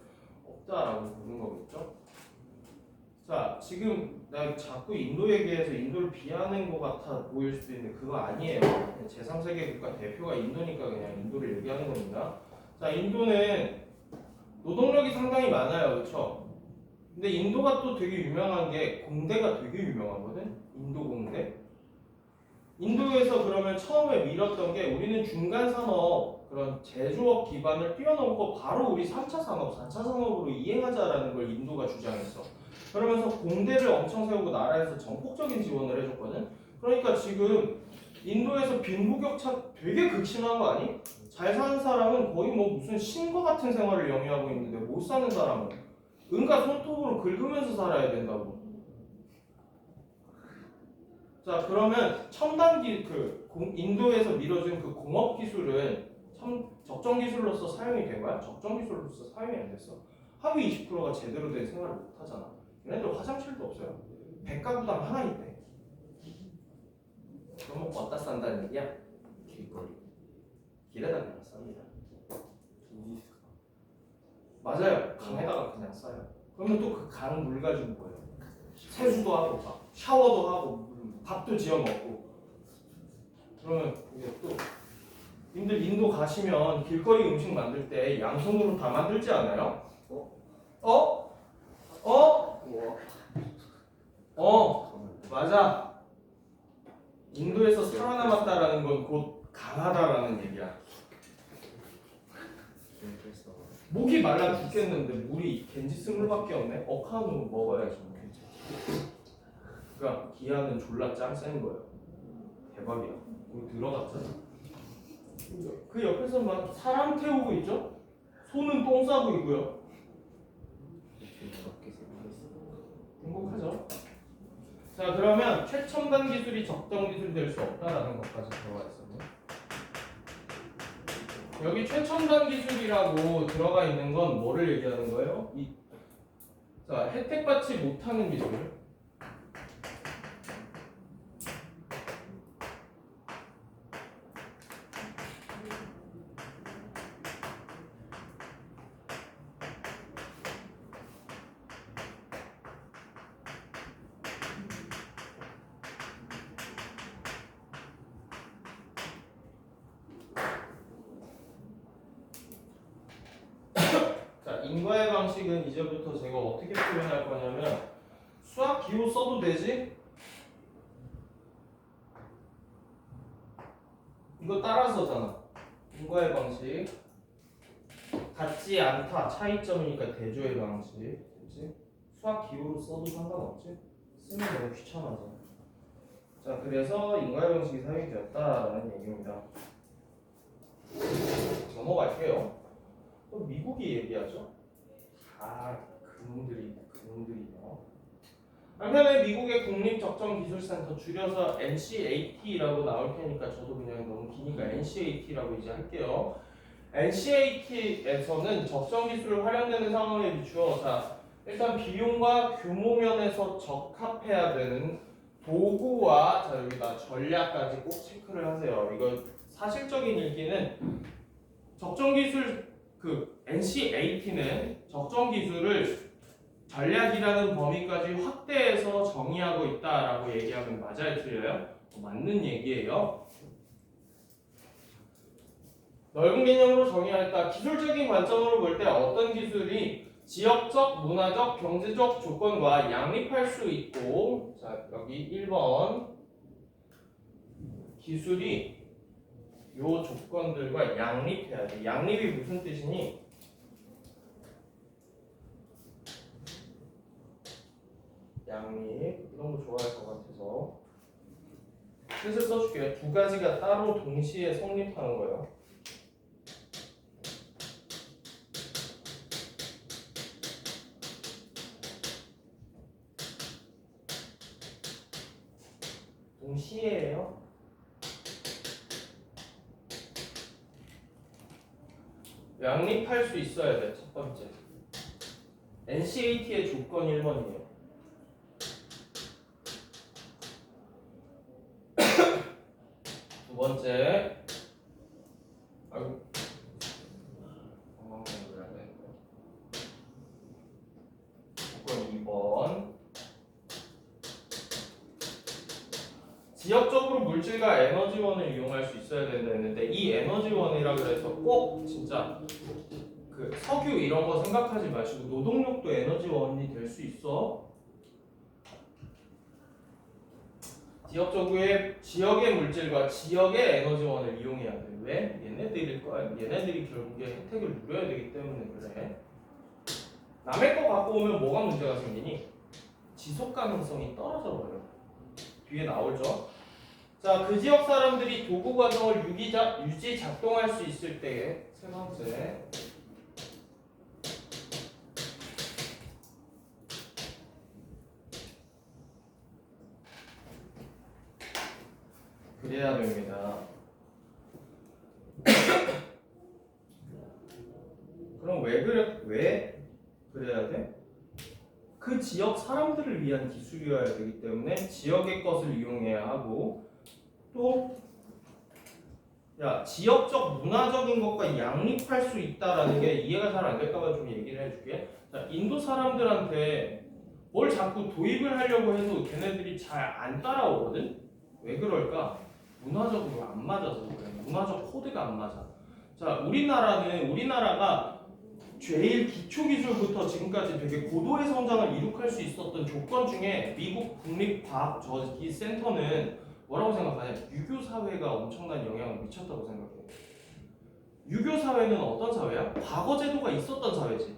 없다라고 보는 거겠죠. 자, 지금 나 자꾸 인도 얘기해서 인도를 비하는 것 같아 보일 수도 있는데 그거 아니에요. 제3세계 국가 대표가 인도니까 그냥 인도를 얘기하는 겁니다. 자, 인도는 노동력이 상당히 많아요, 그렇죠? 근데 인도가 또 되게 유명한 게 공대가 되게 유명하거든. 인도 공대. 인도에서 그러면 처음에 밀었던 게 우리는 중간 산업 그런 제조업 기반을 뛰어넘고 바로 우리 3차 산업, 4차 산업으로 이행하자라는 걸 인도가 주장했어. 그러면서 공대를 엄청 세우고 나라에서 전폭적인 지원을 해줬거든. 그러니까 지금 인도에서 빈부격차 되게 극심한 거 아니? 잘 사는 사람은 거의 뭐 무슨 신과 같은 생활을 영위하고 있는데 못 사는 사람은 은가 손톱으로 긁으면서 살아야 된다고. 자, 그러면 첨단기 인도에서 밀어준 그 공업 기술은 적정 기술로서 사용이 된 거야? 적정 기술로서 사용이 안 됐어. 하위 20%가 제대로 된 생활을 못 하잖아. 얘네들 화장실도 없어요. 백가구당 하나 있대. 그럼 어디다 싼다는 얘기야? 길거리. 길에다 그냥 쌉니다. 맞아요. 강에다가 그냥 싸요. 그러면 또 그 강 물 가지고 뭐예요? 세수도 하고 샤워도 하고 밥도 지어 먹고. 그러면 이게 또 님들 인도 가시면 길거리 음식 만들 때 양손으로 다 만들지 않아요? 맞아. 인도에서 살아남았다라는 건 곧 강하다라는 얘기야. 목이 말라 죽겠는데 물이 겐지스물밖에 없네. 어카노 먹어야지. 그러니까 기아는 졸라 짱 센 거예요. 대박이야. 우리 들어갔잖아. 그 옆에서 막 사람 태우고 있죠? 소는 똥 싸고 있고요. 이렇게 생겼어. 행복하죠? 자, 그러면 최첨단 기술이 적정 기술이 될 수 없다라는 것까지 들어가 있었네. 여기 최첨단 기술이라고 들어가 있는 건 뭐를 얘기하는 거예요? 자, 혜택받지 못하는 기술. 자, 인과의 방식은 이제부터 제가 어떻게 표현할 거냐면 수학 기호 써도 되지? 이거 따라서잖아. 인과의 방식 같지 않다 차이점이니까 대조의 방식, 그렇지? 수학 기호로 써도 상관없지? 쓰면 너무 귀찮아져. 자, 그래서 인과의 방식이 사용이 되었다라는 얘기입니다. 넘어갈게요. 또 미국이 얘기하죠. 그놈들이요. 한편에 미국의 국립적정기술센터 줄여서 NCAT라고 나올 테니까 저도 그냥 너무 기니까 NCAT라고 이제 할게요. NCAT에서는 적정기술을 활용되는 상황에 비추어 자 일단 비용과 규모 면에서 적합해야 되는 도구와 자 여기다 전략까지 꼭 체크를 하세요. 이거 사실적인 읽기는 적정기술 NCAT는 적정기술을 전략이라는 범위까지 확대해서 정의하고 있다라고 얘기하면 맞아요, 틀려요? 맞는 얘기예요. 넓은 개념으로 정의하였다. 기술적인 관점으로 볼 때 어떤 기술이 지역적, 문화적, 경제적 조건과 양립할 수 있고 자 여기 1번 기술이 요 조건들과 양립해야 돼. 양립이 무슨 뜻이니? 양립 이런 거 좋아할 것 같아서 뜻을 써줄게요. 두 가지가 따로 동시에 성립하는 거예요. 동시에예요. 양립할 수 있어야 돼. 첫 번째. NCAT의 조건 1번이에요. 두 번째. 아이고. 엉망진창을 해야 되는데. 조건 2번. 지역적으로 물질과 에너지원을 이용할 수 있어야 된다 했는데 이 에너지원이라 그래서 꼭 진짜 석유 이런 거 생각하지 마시고 노동력도 에너지원이 될 수 있어. 지역의 물질과 지역의 에너지원을 이용해야 돼. 왜? 얘네들이 결국에 혜택을 누려야 되기 때문에 그래. 남의 거 갖고 오면 뭐가 문제가 생기니? 지속 가능성이 떨어져 버려. 뒤에 나오죠. 자, 그 지역 사람들이 도구 과정을 유지 작동할 수 있을 때에 세 번째. 그래야 됩니다. 그럼 왜 그래야 돼? 그 지역 사람들을 위한 기술이어야 되기 때문에 지역의 것을 이용해야 하고 또 지역적 문화적인 것과 양립할 수 있다라는 게 이해가 잘 안 될까봐 좀 얘기를 해줄게. 자, 인도 사람들한테 뭘 자꾸 도입을 하려고 해도 걔네들이 잘 안 따라오거든? 왜 그럴까? 문화적으로 안 맞아서 그래. 문화적 코드가 안 맞아. 자, 우리나라가 제일 기초 기술부터 지금까지 되게 고도의 성장을 이룩할 수 있었던 조건 중에 미국 국립과학기술센터는 뭐라고 생각하냐? 유교 사회가 엄청난 영향을 미쳤다고 생각해. 유교 사회는 어떤 사회야? 과거 제도가 있었던 사회지.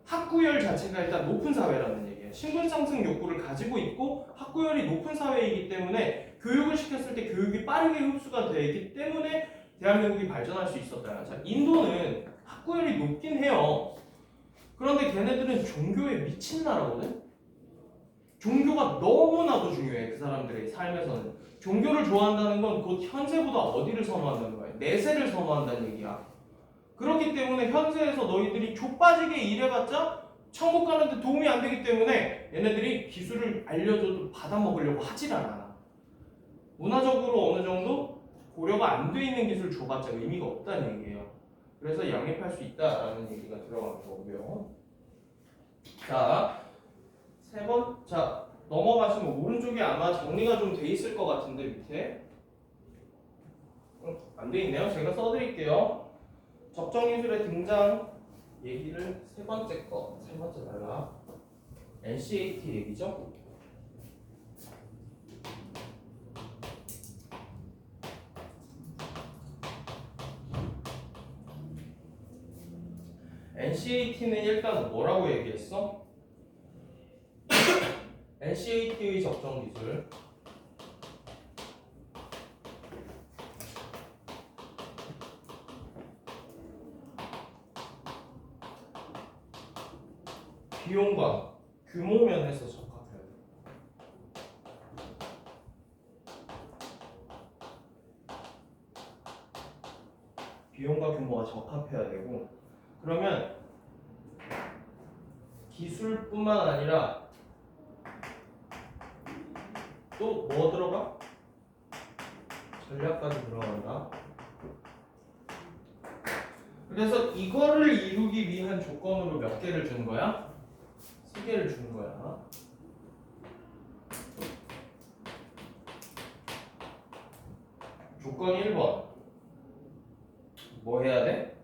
학구열 자체가 일단 높은 사회라는 얘기예요. 신분 상승 욕구를 가지고 있고 학구열이 높은 사회이기 때문에 교육을 시켰을 때 교육이 빠르게 흡수가 되기 때문에 대한민국이 발전할 수 있었다. 자, 인도는 학구열이 높긴 해요. 그런데 걔네들은 종교에 미친 나라거든. 종교가 너무나도 중요해. 그 사람들의 삶에서는. 종교를 좋아한다는 건 곧 현세보다 어디를 선호한다는 거야? 내세를 선호한다는 얘기야. 그렇기 때문에 현세에서 너희들이 족빠지게 일해봤자 천국 가는데 도움이 안 되기 때문에 얘네들이 기술을 알려줘도 받아먹으려고 하질 않아. 문화적으로 어느 정도 고려가 안 돼 있는 기술 줘봤자 의미가 없다는 얘기예요. 그래서 양립할 수 있다라는 얘기가 들어간 거고요. 자, 자, 넘어가시면 오른쪽에 아마 정리가 좀 돼 있을 것 같은데 밑에 안 돼 있네요. 제가 써드릴게요. 적정기술의 등장 얘기를 세 번째 단락 NCAT 얘기죠. NCAT는 일단 뭐라고 얘기했어? NCAT의 적정기술 비용과 규모 면에서 적합해야 돼. 비용과 규모가 적합해야 되고, 그러면 기술뿐만 아니라 또 뭐 들어가? 전략까지 들어간다. 그래서 이거를 이루기 위한 조건으로 몇 개를 준 거야? 3개를 준 거야. 조건 1번 뭐 해야 돼?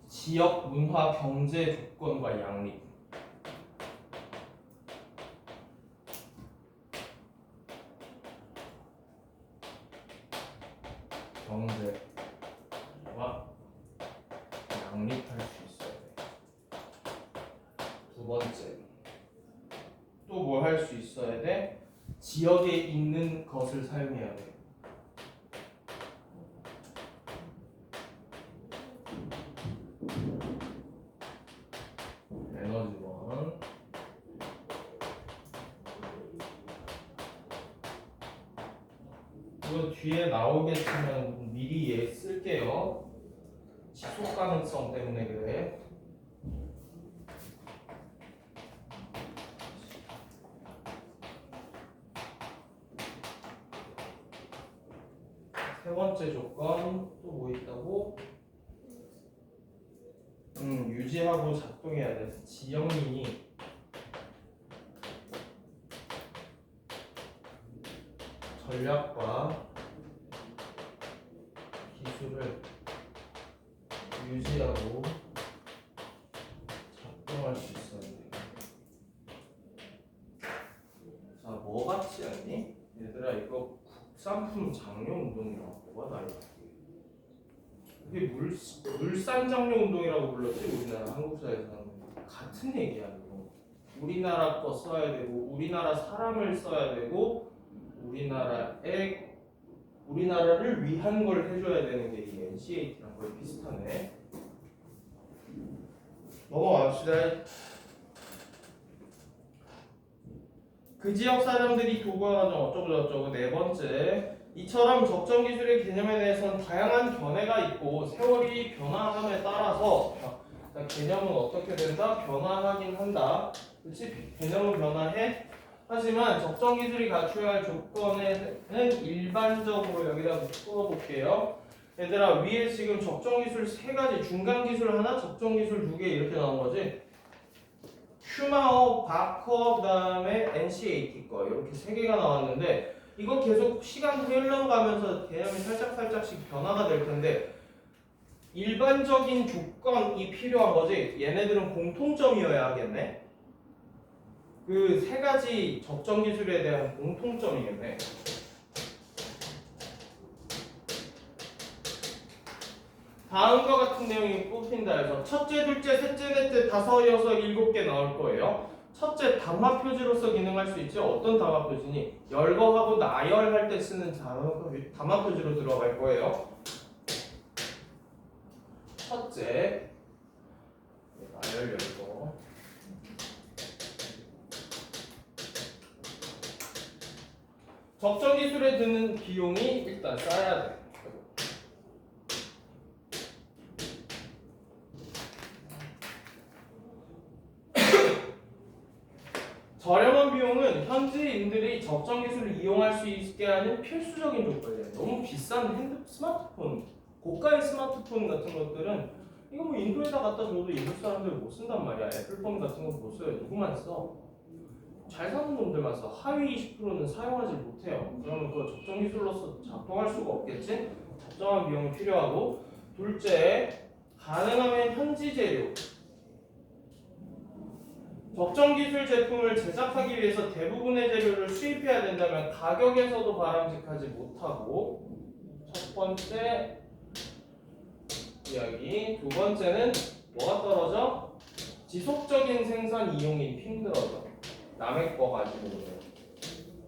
지역 문화 경제 조건과 양립. 경제와 양립할 수 있어야 돼. 두 번째 또 뭘 할 수 있어야 돼? 지역에 있는 것을 사용해야 돼. 에너지원. 이거 뒤에 나오겠지만 미리 쓸게요. 지속 가능성 때문에 그래. 세 번째 조건 또 뭐 있다고? 유지하고 작동해야 돼. 지역민이 전략과 기술을 유지하고 작동할 수 있어야 돼. 자, 뭐 같지 않니? 얘들아, 이거 국산품 장려 운동이라고 뭐가 나이? 이게 물산 장려 운동이라고 불렀지 우리나라 한국사에서는. 같은 얘기야 이거. 우리나라 거 써야 되고 우리나라 사람을 써야 되고 우리나라를 위한 걸 해줘야 되는 게 이 NCAT랑 거의 비슷하네. 넘어갑시다. 그 지역 사람들이 도구화가정 어쩌고저쩌고. 네 번째, 이처럼 적정 기술의 개념에 대해서는 다양한 견해가 있고 세월이 변화함에 따라서 개념은 어떻게 된다? 변화하긴 한다. 그렇지? 개념은 변화해. 하지만 적정 기술이 갖춰야 할 조건에는 일반적으로 여기다 묶어볼게요. 얘들아, 위에 지금 적정 기술 3가지, 중간 기술 하나, 적정 기술 2개 이렇게 나온 거지. 슈마어, 바커, 그 다음에 NCAT 거 이렇게 3개가 나왔는데 이거 계속 시간 흘러가면서 개념이 살짝씩 변화가 될 텐데 일반적인 조건이 필요한 거지. 얘네들은 공통점이어야 하겠네. 그 3가지 적정 기술에 대한 공통점이겠네. 다음과 같은 내용이 뽑힌다 해서 첫째, 둘째, 셋째, 넷째, 다섯, 여섯, 7개 나올 거예요. 첫째, 담화 표지로서 기능할 수 있죠. 어떤 담화 표지니? 열거하고 나열할 때 쓰는 담화 표지로 들어갈 거예요. 첫째, 나열 열고. 적정 기술에 드는 비용이 일단 싸야 돼. 저렴한 비용은 현지인들이 적정 기술을 이용할 수 있게 하는 필수적인 조건이에요. 너무 비싼 스마트폰, 고가의 스마트폰 같은 것들은 이거 뭐 인도에다 갖다 줘도 인도 사람들 못 쓴단 말이야. 애플폰 같은 거 못 써요. 누구만 써? 잘 사는 놈들만 써. 하위 20%는 사용하지 못해요. 그러면 그거 적정 기술로서 작동할 수가 없겠지? 적정한 비용이 필요하고, 둘째, 가능하면 현지 재료. 적정 기술 제품을 제작하기 위해서 대부분의 재료를 수입해야 된다면 가격에서도 바람직하지 못하고, 첫 번째 이야기. 두 번째는 뭐가 떨어져? 지속적인 생산 이용이 힘들어져. 남의 거 가지고 오는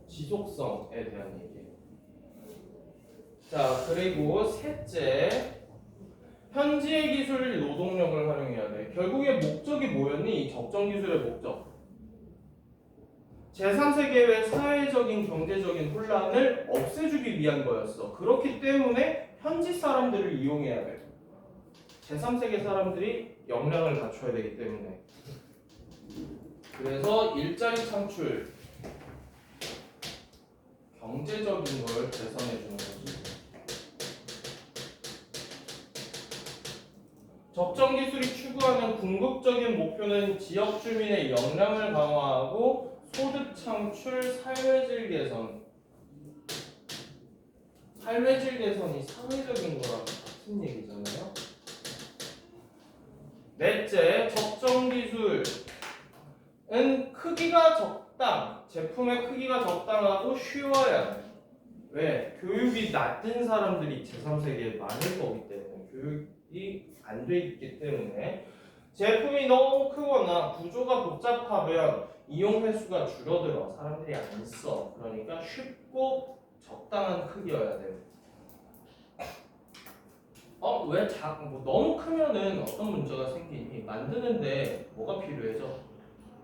지속성에 대한 얘기. 자, 그리고 셋째, 현지의 기술 노동력을 활용해야 돼. 결국에 목적이 뭐였니? 이 적정 기술의 목적. 제3세계의 사회적인 경제적인 혼란을 없애주기 위한 거였어. 그렇기 때문에 현지 사람들을 이용해야 돼. 제3세계 사람들이 역량을 갖춰야 되기 때문에. 그래서 일자리 창출, 경제적인 걸 개선해 주는 거지. 적정 기술이 추구하는 궁극적인 목표는 지역 주민의 역량을 강화하고 소득 창출, 삶의 질 개선. 삶의 질 개선이 사회적인 거랑 같은 얘기잖아요. 넷째, 적정 기술은 크기가 적당, 제품의 크기가 적당하고 쉬워야 돼. 왜? 교육이 낮은 사람들이 제3세계에 많을 거기 때문에, 교육이 안 돼 있기 때문에. 제품이 너무 크거나 구조가 복잡하면 이용 횟수가 줄어들어. 사람들이 안 써. 그러니까 쉽고 적당한 크기여야 돼. 왜 뭐 너무 크면은 어떤 문제가 생기니? 만드는데 뭐가 필요해져?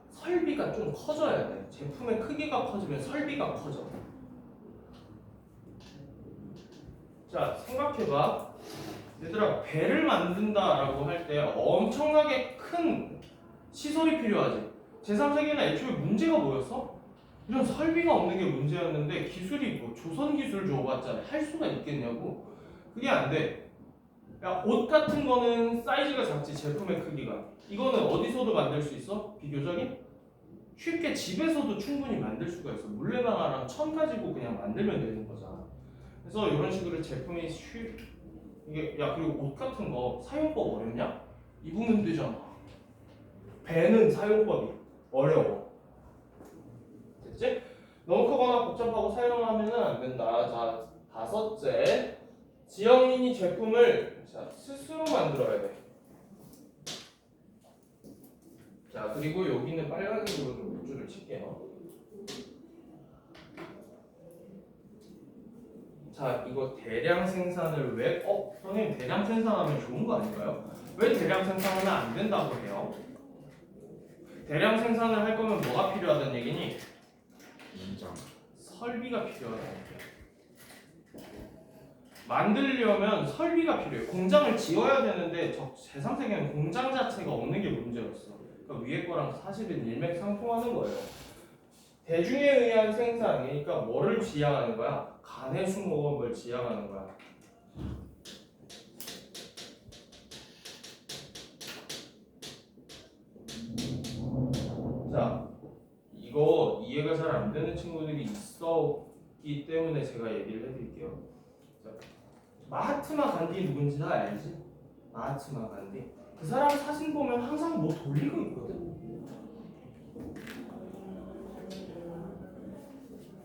설비가 좀 커져야 돼. 제품의 크기가 커지면 설비가 커져. 자, 생각해봐. 얘들아, 배를 만든다라고 할 때 엄청나게 큰 시설이 필요하지. 제3세계는 애초에 문제가 뭐였어? 이런 설비가 없는 게 문제였는데, 기술이 뭐 조선 기술 줘봤자 할 수가 있겠냐고? 그게 안 돼. 야, 옷 같은 거는 사이즈가 작지, 제품의 크기가. 이거는 어디서도 만들 수 있어? 비교적인? 쉽게 집에서도 충분히 만들 수가 있어. 물레방아랑 천 가지고 그냥 만들면 되는 거잖아. 그래서 이런 식으로 제품이 이게, 야, 그리고 옷 같은 거 사용법 어렵냐? 입으면 되잖아. 배는 사용법이 어려워. 됐지? 너무 크거나 복잡하고 사용하면 안 된다. 자, 다섯째, 지역민이 제품을 스스로 만들어야 돼. 자, 그리고 여기는 빨간색으로 몇 줄을 칠게요. 자, 이거 대량 생산을 왜? 선생님, 대량 생산하면 좋은 거 아닌가요? 왜 대량 생산하면 안 된다고 해요? 대량 생산을 할 거면 뭐가 필요하다는 얘기니? 인정. 설비가 필요하다는 얘기야. 만들려면 설비가 필요해. 공장을 지어야 되는데 제3세계는 공장 자체가 없는 게 문제였어. 그러니까 위에 거랑 사실은 일맥상통하는 거예요. 대중에 의한 생산, 그러니까 뭐를 지향하는 거야? 간해수목업을 지향하는 거야. 자, 이거 이해가 잘 안 되는 친구들이 있었기 때문에 제가 얘기를 해드릴게요. 자, 마하트마 간디 누군지 다 알지? 마하트마 간디. 그 사람 사진 보면 항상 뭐 돌리고 있거든.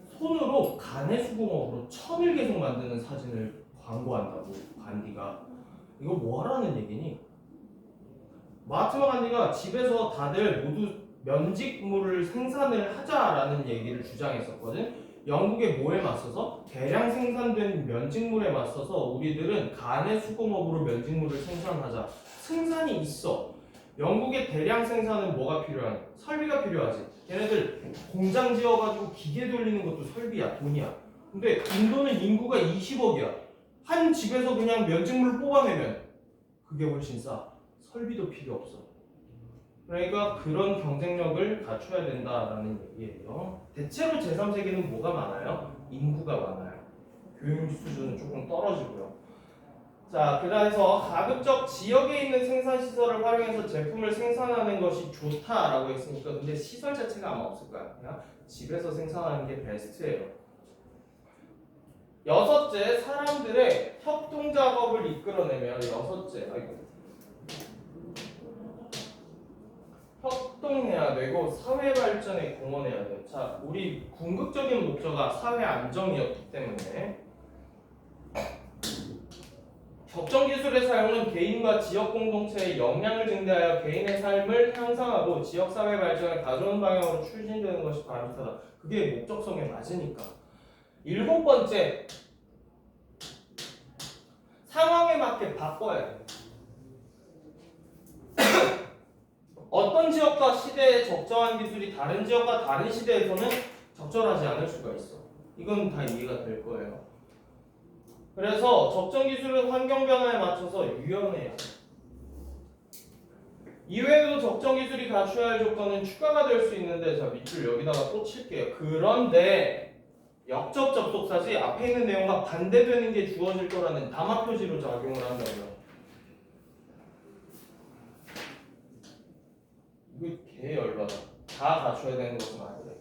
손으로 간해수공업으로 천을 계속 만드는 사진을 광고한다고. 간디가. 이거 뭐 하라는 얘기니? 마하트마 간디가 집에서 다들 모두 면직물을 생산을 하자라는 얘기를 주장했었거든. 영국의 뭐에 맞서서? 대량 생산된 면직물에 맞서서 우리들은 간의 수공업으로 면직물을 생산하자. 생산이 있어. 영국의 대량 생산은 뭐가 필요한? 설비가 필요하지. 걔네들 공장 지어가지고 기계 돌리는 것도 설비야, 돈이야. 근데 인도는 인구가 20억이야. 한 집에서 그냥 면직물을 뽑아내면 그게 훨씬 싸. 설비도 필요 없어. 그러니까 그런 경쟁력을 갖춰야 된다라는 얘기예요. 대체로 제3세계는 뭐가 많아요? 인구가 많아요. 교육 수준은 조금 떨어지고요. 자, 그래서 가급적 지역에 있는 생산시설을 활용해서 제품을 생산하는 것이 좋다라고 했으니까 근데 시설 자체가 아마 없을 거야. 그냥 집에서 생산하는 게 베스트예요. 여섯째, 사람들의 협동작업을 이끌어내면 협동해야 되고 사회 발전에 공헌해야 돼. 자, 우리 궁극적인 목표가 사회 안정이었기 때문에 적정 기술의 사용은 개인과 지역 공동체의 역량을 증대하여 개인의 삶을 향상하고 지역 사회 발전을 가져오는 방향으로 추진되는 것이 바람직하다. 그게 목적성에 맞으니까. 일곱 번째, 상황에 맞게 바꿔야 돼. 어떤 지역과 시대에 적정한 기술이 다른 지역과 다른 시대에서는 적절하지 않을 수가 있어. 이건 다 이해가 될 거예요. 그래서 적정 기술은 환경 변화에 맞춰서 유연해야 돼. 이외에도 적정 기술이 갖춰야 할 조건은 추가가 될 수 있는데 자 밑줄 여기다가 또 칠게요. 그런데 역접 접속사지 앞에 있는 내용과 반대되는 게 주어질 거라는 담화 표시로 작용을 한다고요. 이거 개 열받아. 다 갖춰야 되는 것은 아니래.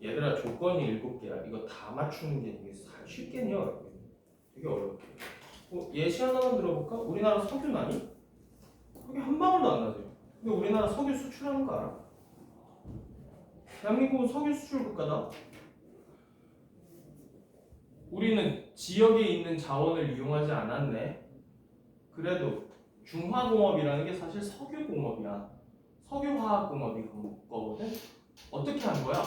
얘들아 조건이 7개야. 이거 다 맞추는 게 이게 쉽겠냐? 되게 어렵게. 예시 하나만 들어볼까? 우리나라 석유 나니? 석유 한 방울도 안 나지. 근데 우리나라 석유 수출하는 거 알아? 대한민국은 석유 수출 국가다. 우리는 지역에 있는 자원을 이용하지 않았네. 그래도 중화공업이라는 게 사실 석유공업이야. 석유화학공업이 거거든. 어떻게 한 거야?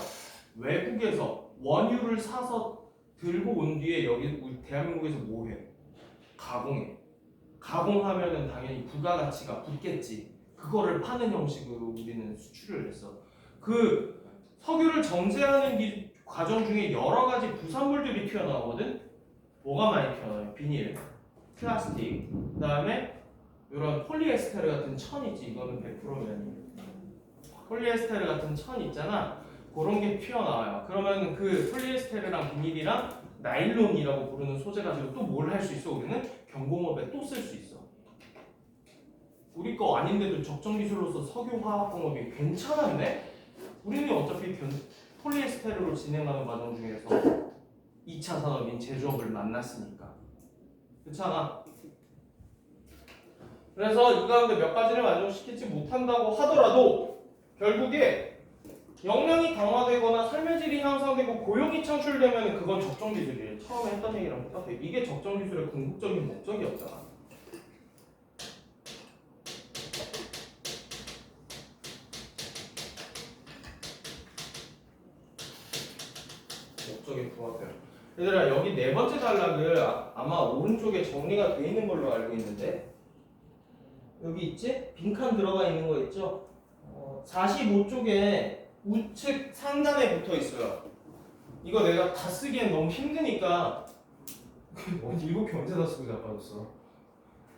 외국에서 원유를 사서 들고 온 뒤에 여기 우리 대한민국에서 뭐해? 가공해. 가공하면은 당연히 부가가치가 붙겠지. 그거를 파는 형식으로 우리는 수출을 했어. 그 석유를 정제하는 과정 중에 여러 가지 부산물들이 튀어나오거든. 뭐가 많이 튀어나와요? 비닐, 플라스틱, 그다음에 이런 폴리에스테르 같은 천 있지. 이거는 100%면 폴리에스테르 같은 천 있잖아. 그런 게 튀어나와요. 그러면 그 폴리에스테르랑 비닐이랑 나일론이라고 부르는 소재 가지고 또 뭘 할 수 있어? 우리는 경공업에 또 쓸 수 있어. 우리 거 아닌데도 적정 기술로서 석유화학공업이 괜찮았네? 우리는 어차피 폴리에스테르로 진행하는 과정 중에서 2차 산업인 제조업을 만났으니까. 그렇잖아. 그래서 이 가운데 몇 가지를 만족시키지 못한다고 하더라도 결국에 역량이 강화되거나 삶의 질이 향상되고 고용이 창출되면 그건 적정 기술이에요. 처음에 했던 얘기랑 똑같아요. 이게 적정 기술의 궁극적인 목적이었잖아. 목적에 부합해요. 얘들아 여기 네 번째 단락을 아마 오른쪽에 정리가 돼 있는 걸로 알고 있는데 여기 있지? 빈칸 들어가 있는 거 있죠? 45쪽에 우측 상단에 붙어 있어요. 이거 내가 다 쓰기엔 너무 힘드니까 이렇게 언제 다 쓰고 자빠졌어.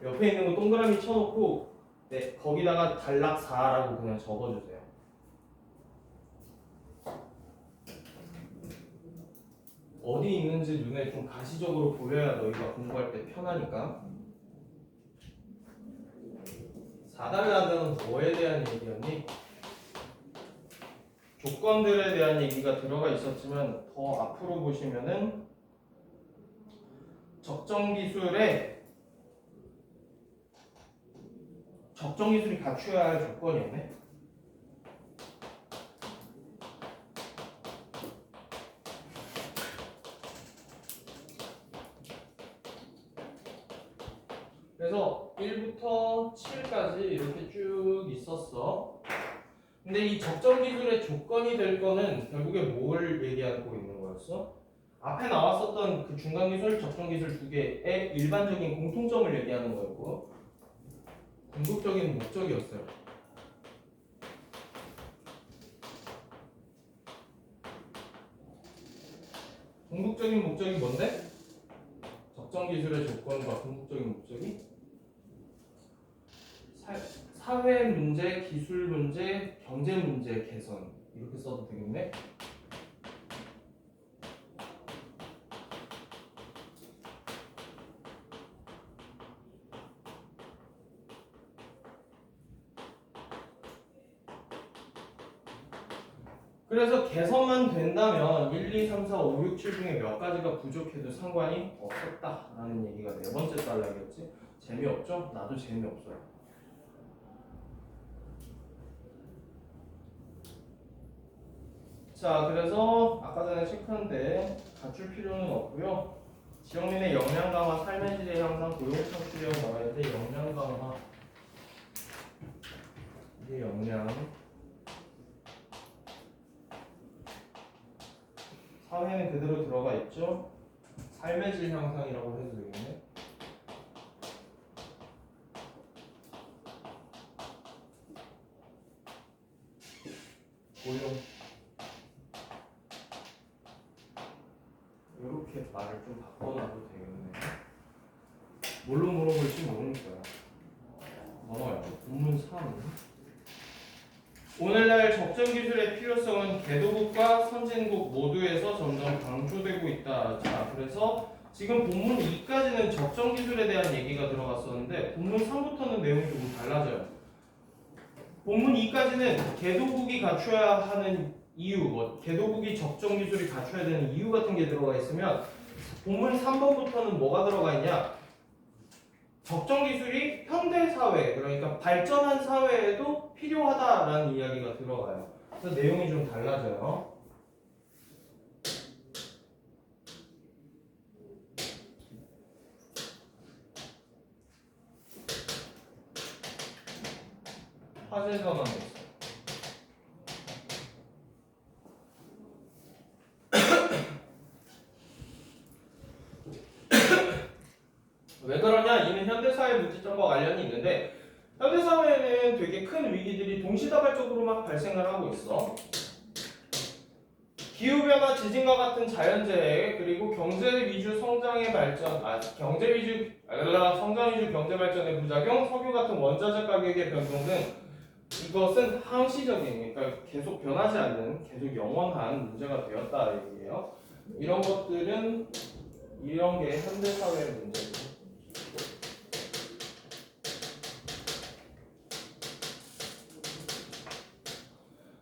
옆에 있는 거 동그라미 쳐놓고 네, 거기다가 단락 4라고 그냥 적어주세요. 어디 있는지 눈에 좀 가시적으로 보여야 너희가 공부할 때 편하니까. 4단락은 뭐에 대한 얘기였니? 조건들에 대한 얘기가 들어가 있었지만 더 앞으로 보시면은 적정 기술이 갖춰야 할 조건이었네. 그래서 1부터 7까지 이렇게 쭉 있었어. 근데 근데 이 적정 기술의 조건이 될 거는 결국에 뭘 얘기하고 있는 거였어? 앞에 나왔었던 그 중간 기술, 적정 기술 두 개의 일반적인 공통점을 얘기하는 거였고 궁극적인 목적이었어요. 궁극적인 목적이 뭔데? 적정 기술의 조건과 궁극적인 목적이 사회 문제, 기술 문제, 경제 문제 개선 이렇게 써도 되겠네. 그래서 개선만 된다면 1, 2, 3, 4, 5, 6, 7 중에 몇 가지가 부족해도 상관이 없었다라는 얘기가 네 번째 단락이었지. 재미없죠? 나도 재미없어요. 자, 그래서 아까 전에 체크한데 갖출 필요는 없고요. 지역민의 역량 강화, 삶의 질의 향상, 고용 창출력 나와야 돼. 역량 강화, 이게 역량. 사회는 그대로 들어가 있죠. 삶의 질 향상이라고 해도 되겠네. 고용. 이렇게 말을 좀 바꿔놔도 되겠네. 뭘로 물어볼지 모르니까요. 넘어가요. 본문 3. 오늘날 적정 기술의 필요성은 개도국과 선진국 모두에서 점점 강조되고 있다. 자, 그래서 지금 본문 2까지는 적정 기술에 대한 얘기가 들어갔었는데 본문 3부터는 내용이 조금 달라져요. 본문 2까지는 개도국이 갖춰야 하는 이유, 개도국이 적정 기술이 갖춰야 되는 이유 같은 게 들어가 있으면 본문 3번부터는 뭐가 들어가 있냐? 적정 기술이 현대 사회, 그러니까 발전한 사회에도 필요하다라는 이야기가 들어가요. 그래서 내용이 좀 달라져요. 화재 전환에 있어요. 왜 그러냐? 이는 현대사회 문제점과 관련이 있는데 현대사회에는 되게 큰 위기들이 동시다발적으로 막 발생을 하고 있어. 기후변화, 지진과 같은 자연재해, 그리고 경제 위주 성장의 발전, 성장 위주 경제 발전의 부작용, 석유 같은 원자재 가격의 변동 등 이것은 항시적인, 그러니까 계속 변하지 않는, 계속 영원한 문제가 되었다 얘기예요. 이런 것들은 이런 게 현대사회의 문제고.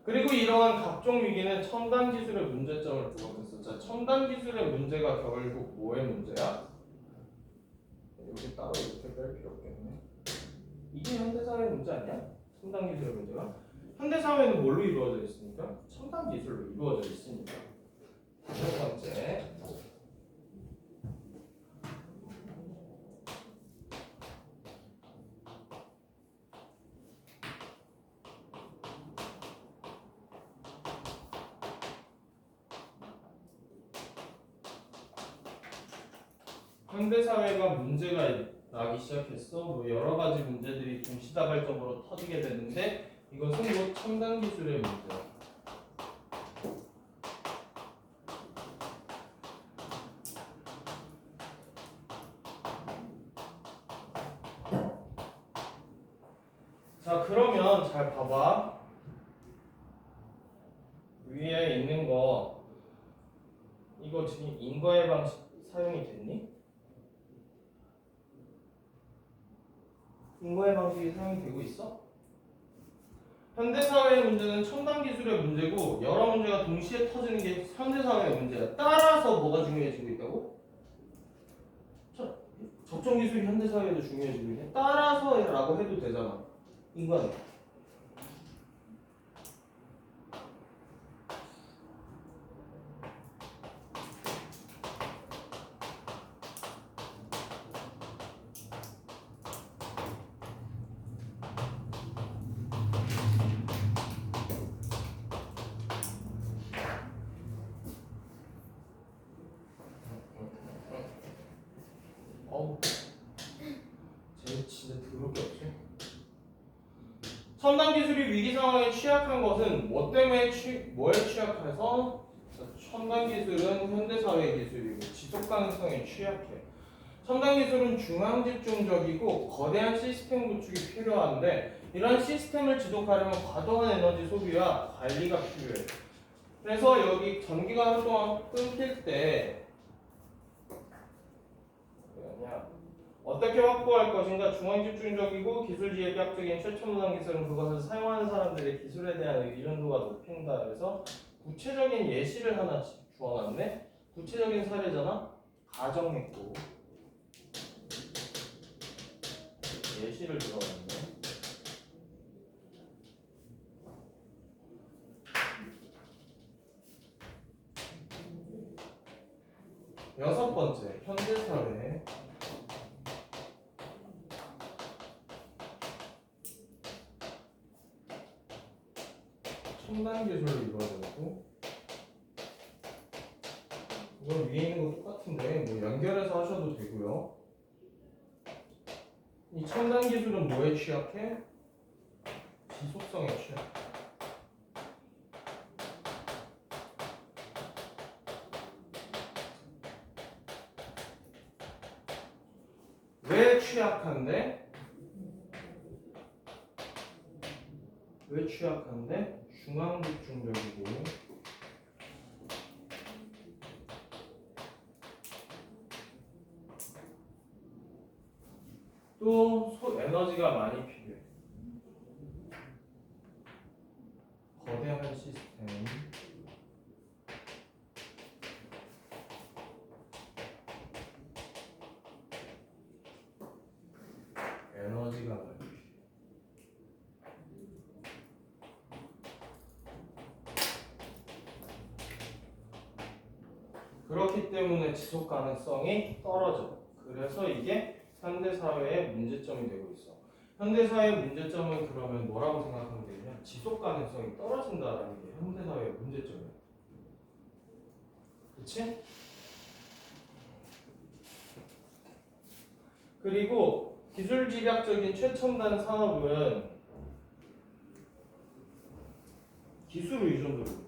그리고 이러한 각종 위기는 첨단 기술의 문제점을 부각했어. 자, 첨단 기술의 문제가 결국 뭐의 문제야? 여기 따로 이렇게 뺄 필요 없겠네. 이게 현대사회의 문제 아니야? 첨단 기술의 문제가? 현대사회는 뭘로 이루어져 있습니까? 첨단 기술로 이루어져 있으니까. 첫 번째. 현대사회가 문제가 나기 시작했어. 뭐 여러 가지 문제들이 동시다발적으로 터지게 되는데 이것은 뭐 첨단 기술의 문제야. 자, 그러면 잘 봐봐. 위에 있는 거 이거 지금 인과의 방식 사용이 됐니? 인과의 방식이 사용이 되고 있어? 현대사회의 문제는 첨단 기술의 문제고 여러 문제가 동시에 터지는 게 현대사회의 문제야. 따라서 뭐가 중요해지고 있다고? 적정 기술이 현대사회에도 중요해지고 있네. 따라서라고 해도 되잖아. 인과는. 어우, 쟤 진짜 더럽게 없지. 첨단 기술이 위기 상황에 취약한 것은 뭐 때문에 뭐에 취약해서? 첨단 기술은 현대 사회 기술이고 지속 가능성에 취약해. 첨단 기술은 중앙 집중적이고 거대한 시스템 구축이 필요한데 이런 시스템을 지속하려면 과도한 에너지 소비와 관리가 필요해. 그래서 여기 전기가 하루 동안 끊길 때 뭐냐? 어떻게 확보할 것인가? 중앙 집중적이고 기술 집약적인 최첨단 기술은 그것을 사용하는 사람들의 기술에 대한 의존도가 높인다. 그래서 구체적인 예시를 하나 주어놨네. 구체적인 사례잖아. 가정했고 예시를 들어놨네. 여섯 번째, 현대사회. 첨단 기술로 이루어졌고, 이건 위에 있는 거 똑같은데 뭐 연결해서 하셔도 되고요. 이 첨단 기술은 뭐에 취약해? 지속성에 취약해. 왜 취약한데? 왜 취약한데? 중앙 집중적이고 또 에너지가 많이 필요해. 거대한 시스템. 에너지가 많이 필요해. 그렇기 때문에 지속 가능성이 떨어져. 그래서 이게 현대사회의 문제점이 되고 있어. 현대사회의 문제점은 그러면 뭐라고 생각하면 되냐? 지속 가능성이 떨어진다라는 게 현대사회의 문제점이야. 그치? 그리고 기술 집약적인 최첨단 산업은 기술 의존도로.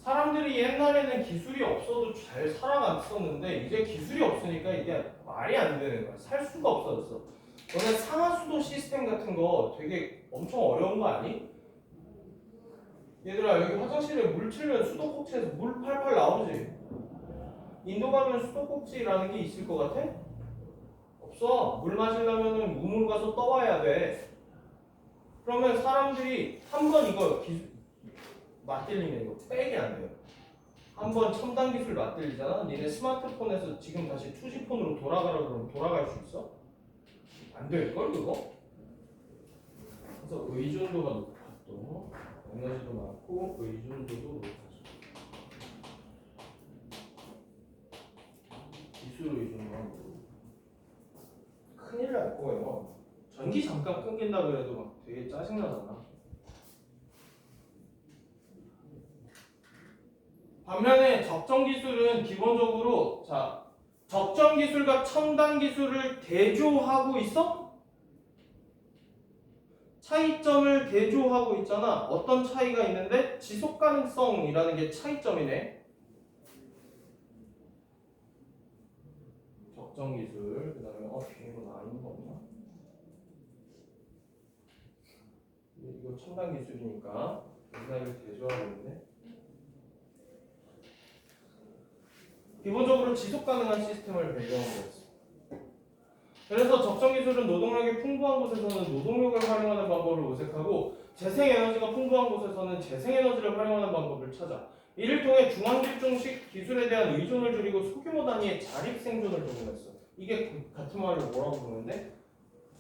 사람들이 옛날에는 기술이 없어도 잘 살아갔었는데 이제 기술이 없으니까 이게 말이 안 되는 거야. 살 수가 없어졌어. 너네 상하수도 시스템 같은 거 되게 엄청 어려운 거 아니? 얘들아 여기 화장실에 물 틀면 수도꼭지에서 물 팔팔 나오지? 인도 가면 수도꼭지라는 게 있을 것 같아? 없어. 물 마시려면은 우물 가서 떠와야 돼. 그러면 사람들이 한 번 이거 맞들리면 이거 빼기 안 돼요. 한번 첨단 기술 맞들리잖아. 니네 스마트폰에서 지금 다시 2G폰으로 돌아가라 그러면 돌아갈 수 있어? 안 될걸 그거? 그래서 의존도가 높아. 또 에너지도 많고 의존도도 높아져. 기술 의존도가 높아. 큰일 날 거예요. 전기 잠깐 끊긴다 그래도 막 되게 짜증나잖아. 반면에 적정 기술은 기본적으로 적정 기술과 첨단 기술을 대조하고 있어? 차이점을 대조하고 있잖아. 어떤 차이가 있는데? 지속 가능성이라는 게 차이점이네. 적정 기술, 그 다음에 뒤에 이거 나 있는 거 없나? 이거 첨단 기술이니까 이 사이를 대조하고 있네. 기본적으로 지속 가능한 시스템을 배경으로 했어. 그래서 적정 기술은 노동력이 풍부한 곳에서는 노동력을 활용하는 방법을 모색하고 재생에너지가 풍부한 곳에서는 재생에너지를 활용하는 방법을 찾아. 이를 통해 중앙집중식 기술에 대한 의존을 줄이고 소규모 단위의 자립 생존을 도모했어. 이게 같은 말로 뭐라고 부르는데?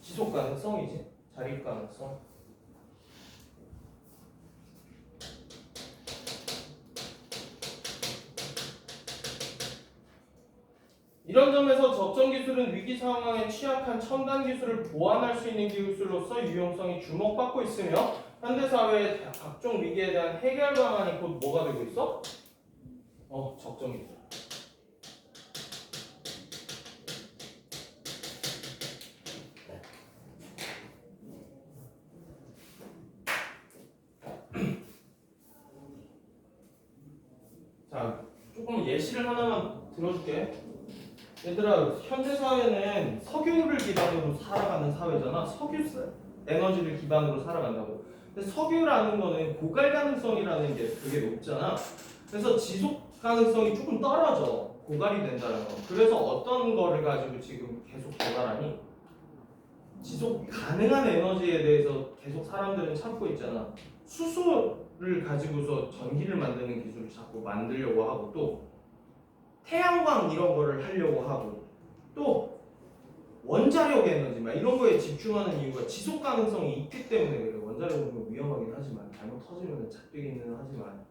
지속 가능성이지. 자립 가능성. 이런 점에서 적정 기술은 위기 상황에 취약한 첨단 기술을 보완할 수 있는 기술로서 유용성이 주목받고 있으며 현대사회의 각종 위기에 대한 해결 방안이 곧 뭐가 되고 있어? 적정 기술. 자, 조금 예시를 하나만 들어줄게. 얘들아, 현재 사회는 석유를 기반으로 살아가는 사회잖아. 에너지를 기반으로 살아간다고. 근데 석유라는 거는 고갈 가능성이라는 게 되게 높잖아. 그래서 지속 가능성이 조금 떨어져. 고갈이 된다는 거. 그래서 어떤 거를 가지고 지금 계속 개발하니? 지속 가능한 에너지에 대해서 계속 사람들은 찾고 있잖아. 수소를 가지고서 전기를 만드는 기술을 자꾸 만들려고 하고, 또 태양광 이런 거를 하려고 하고, 또 원자력 에너지 막 이런 거에 집중하는 이유가 지속 가능성이 있기 때문에 그래. 원자력은 위험하긴 하지만, 잘못 터지면 작되기는 하지만.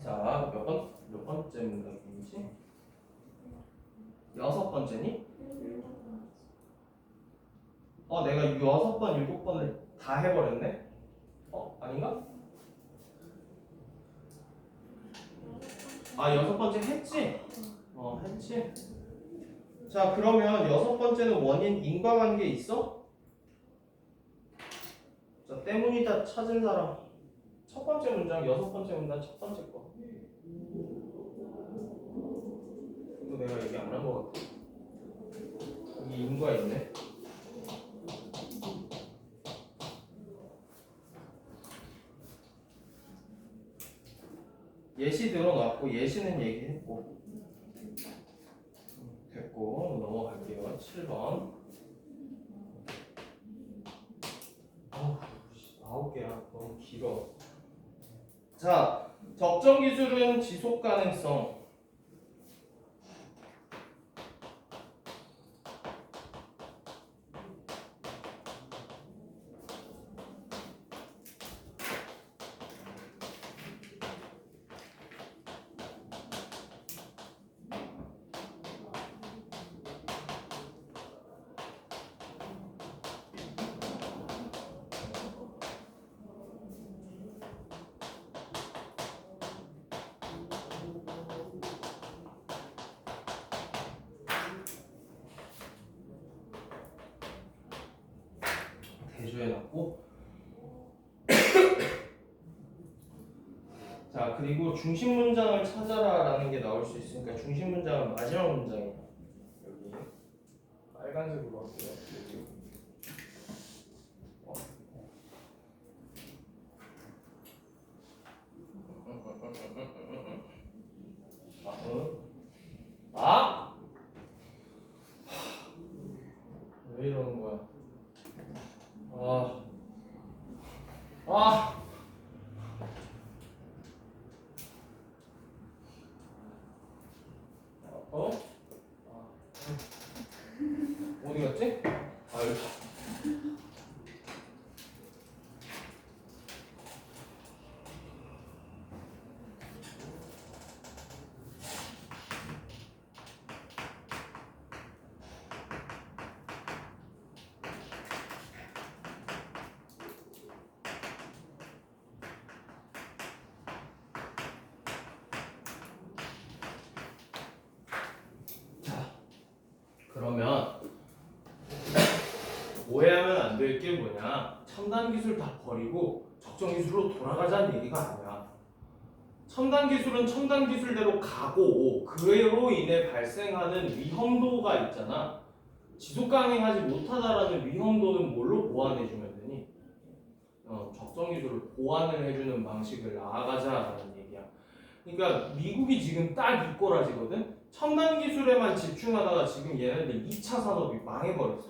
자, 몇 번째 문장이지? 6번째니? 내가 6번, 7번을 다 해버렸네? 아닌가? 6번째 했지? 했지? 자, 그러면 6번째는 원인 인과관계 있어? 자, 때문이다 찾은 사람. 첫 번째 문장, 6번째 문장, 첫 번째 거. 이거 내가 얘기 안 한 거 같아. 여기 인과 있네. 예시 들어놨고, 예시는 얘기했고. 됐고, 넘어갈게요. 7번. 9개야. 너무 길어. 자, 적정 기술은 지속 가능성. 대조해놨고. 자, 그리고 중심 문장을 찾아라라는 게 나올 수 있으니까 중심 문장은 마지막 문장이에요. 여기 빨간색으로 할게요. 왜 이러는 거야? 어디 갔지? 여기. 그러면 오해하면 안 될 게 뭐냐? 첨단 기술 다 버리고 적정 기술로 돌아가자는 얘기가 아니야. 첨단 기술은 첨단 기술대로 가고 그로 인해 발생하는 위험도가 있잖아. 지속 가능하지 못하다라는 위험도는 뭘로 보완해주면 되니? 적정 기술을 보완을 해주는 방식을 나아가자라는 얘기야. 그러니까 미국이 지금 딱 이꼬라지거든. 첨단 기술에만 집중하다가 지금 얘네들 2차 산업이 망해버렸어.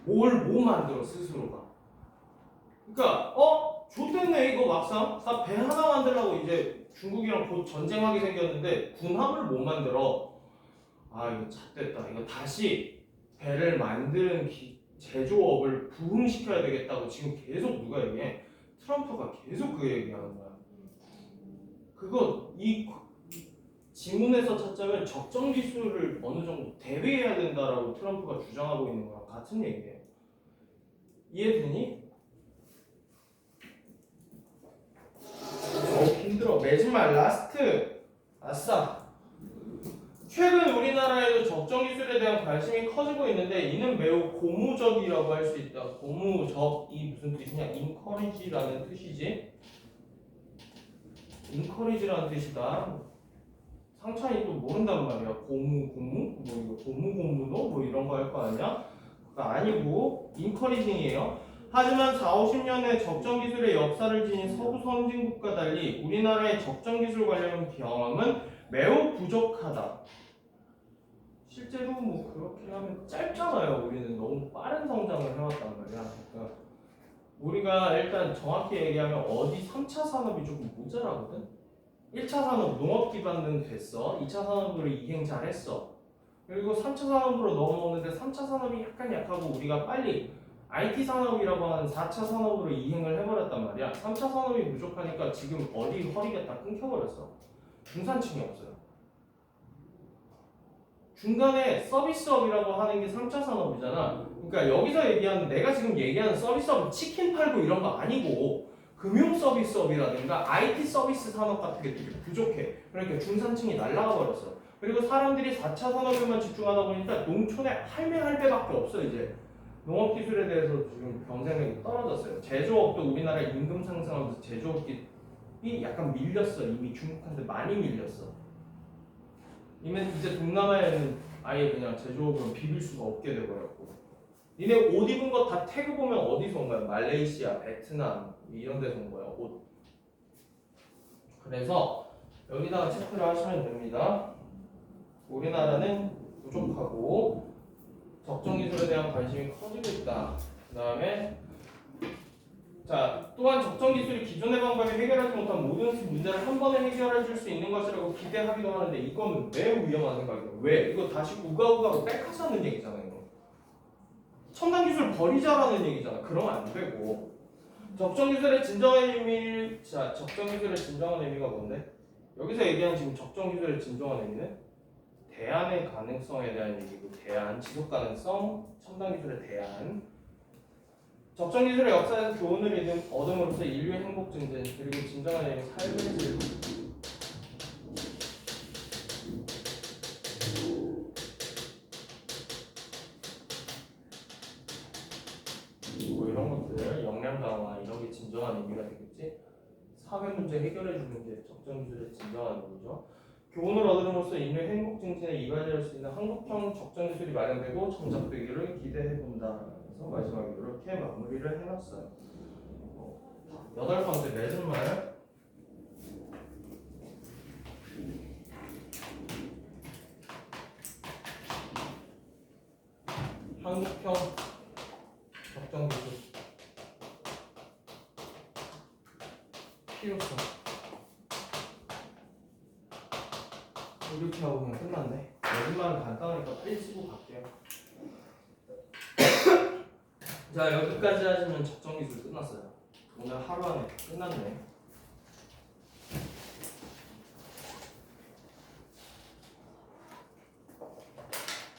뭐 만들어 스스로가. 그러니까 좋댔네 이거 막상. 나 배 하나 만들려고 이제 중국이랑 곧 전쟁하게 생겼는데 군함을 못 만들어. 이거 잣됐다. 이거 다시 배를 만드는 제조업을 부흥시켜야 되겠다고 지금 계속 누가 얘기해? 트럼프가 계속 그 얘기하는 거야. 그거 이 지문에서 찾자면 적정 기술을 어느 정도 대비해야 된다라고 트럼프가 주장하고 있는 거랑 같은 얘기예요. 이해되니? 힘들어. 매지말 라스트. 아싸. 최근 우리나라에도 적정 기술에 대한 관심이 커지고 있는데 이는 매우 고무적이라고 할 수 있다. 고무적이 무슨 뜻이냐? encourage라는 뜻이지. encourage라는 뜻이다. 상찬이 또 모른단 말이야. 고무? 뭐 이거 고무노? 뭐 이런 거 할 거 아니야? 그러니까 아니고 encouraging이에요. 하지만 4, 50년의 적정기술의 역사를 지닌 서구 선진국과 달리 우리나라의 적정기술 관련 경험은 매우 부족하다. 실제로 뭐 그렇게 하면 짧잖아요. 우리는 너무 빠른 성장을 해왔단 말이야. 그러니까 우리가 일단 정확히 얘기하면 어디 3차 산업이 조금 모자라거든. 1차 산업 농업 기반은 됐어. 2차 산업으로 이행 잘했어. 그리고 3차 산업으로 넘어오는데 3차 산업이 약간 약하고 우리가 빨리 IT 산업이라고 하는 4차 산업으로 이행을 해버렸단 말이야. 3차 산업이 부족하니까 지금 어디 허리가 다 끊겨버렸어. 중산층이 없어요. 중간에 서비스업이라고 하는 게 3차 산업이잖아. 그러니까 여기서 얘기하는 내가 지금 얘기하는 서비스업은 치킨 팔고 이런 거 아니고 금융 서비스업이라든가 IT 서비스 산업 같은 게 되게 부족해. 그러니까 중산층이 날아가 버렸어. 그리고 사람들이 4차 산업에만 집중하다 보니까 농촌에 할배밖에 없어 이제. 농업기술에 대해서 지금 경쟁력이 떨어졌어요. 제조업도 우리나라 임금 상승하면서 제조업이 약간 밀렸어. 이미 중국한테 많이 밀렸어. 이제 동남아에는 아예 그냥 제조업으로 비빌 수가 없게 돼버렸고. 니네 옷 입은 거 다 태그 보면 어디서 온 거야? 말레이시아, 베트남 이런 데서 온 거야 옷. 그래서 여기다가 체크를 하시면 됩니다. 우리나라는 부족하고 적정 기술에 대한 관심이 커지고 있다. 그 다음에 자 또한 적정 기술이 기존의 방법이 해결하지 못한 모든 문제를 한 번에 해결해 줄 수 있는 것이라고 기대하기도 하는데 이건 매우 위험한 생각이에요. 왜? 이거 다시 우가우가로 백하자는 얘기잖아요. 첨단 기술 버리자라는 얘기잖아. 그러면 안 되고 적정 기술의 진정한 의미, 자 적정 기술의 진정한 의미가 뭔데? 여기서 얘기하는 지금 적정 기술의 진정한 의미는 대안의 가능성에 대한 얘기고 대안, 지속 가능성, 첨단 기술의 대안. 적정 기술의 역사에서 교훈을 얻음으로써 인류의 행복 증진 그리고 진정한 의미 삶의 질 뭐 이런 것들 역량 강화 이런 게 진정한 의미가 되겠지. 사회 문제 해결해 주는 게 적정 기술의 진정한 의미죠. 교훈을 얻음으로써 인류의 행복 증진에 이바지할 수 있는 한국형 적정 기술이 마련되고 정착되기를 기대해 본다. 그래서 마지막에 이렇게 마무리를 해놨어요. 8번째 내준말 한국형 적정 기술 필요성 이렇게 하고 그냥 끝났네. 내준말은 간단하니까 빨리 쓰고 갈게요. 자 여기까지 하시면 적정 기술 끝났어요. 오늘 하루 안에 끝났네.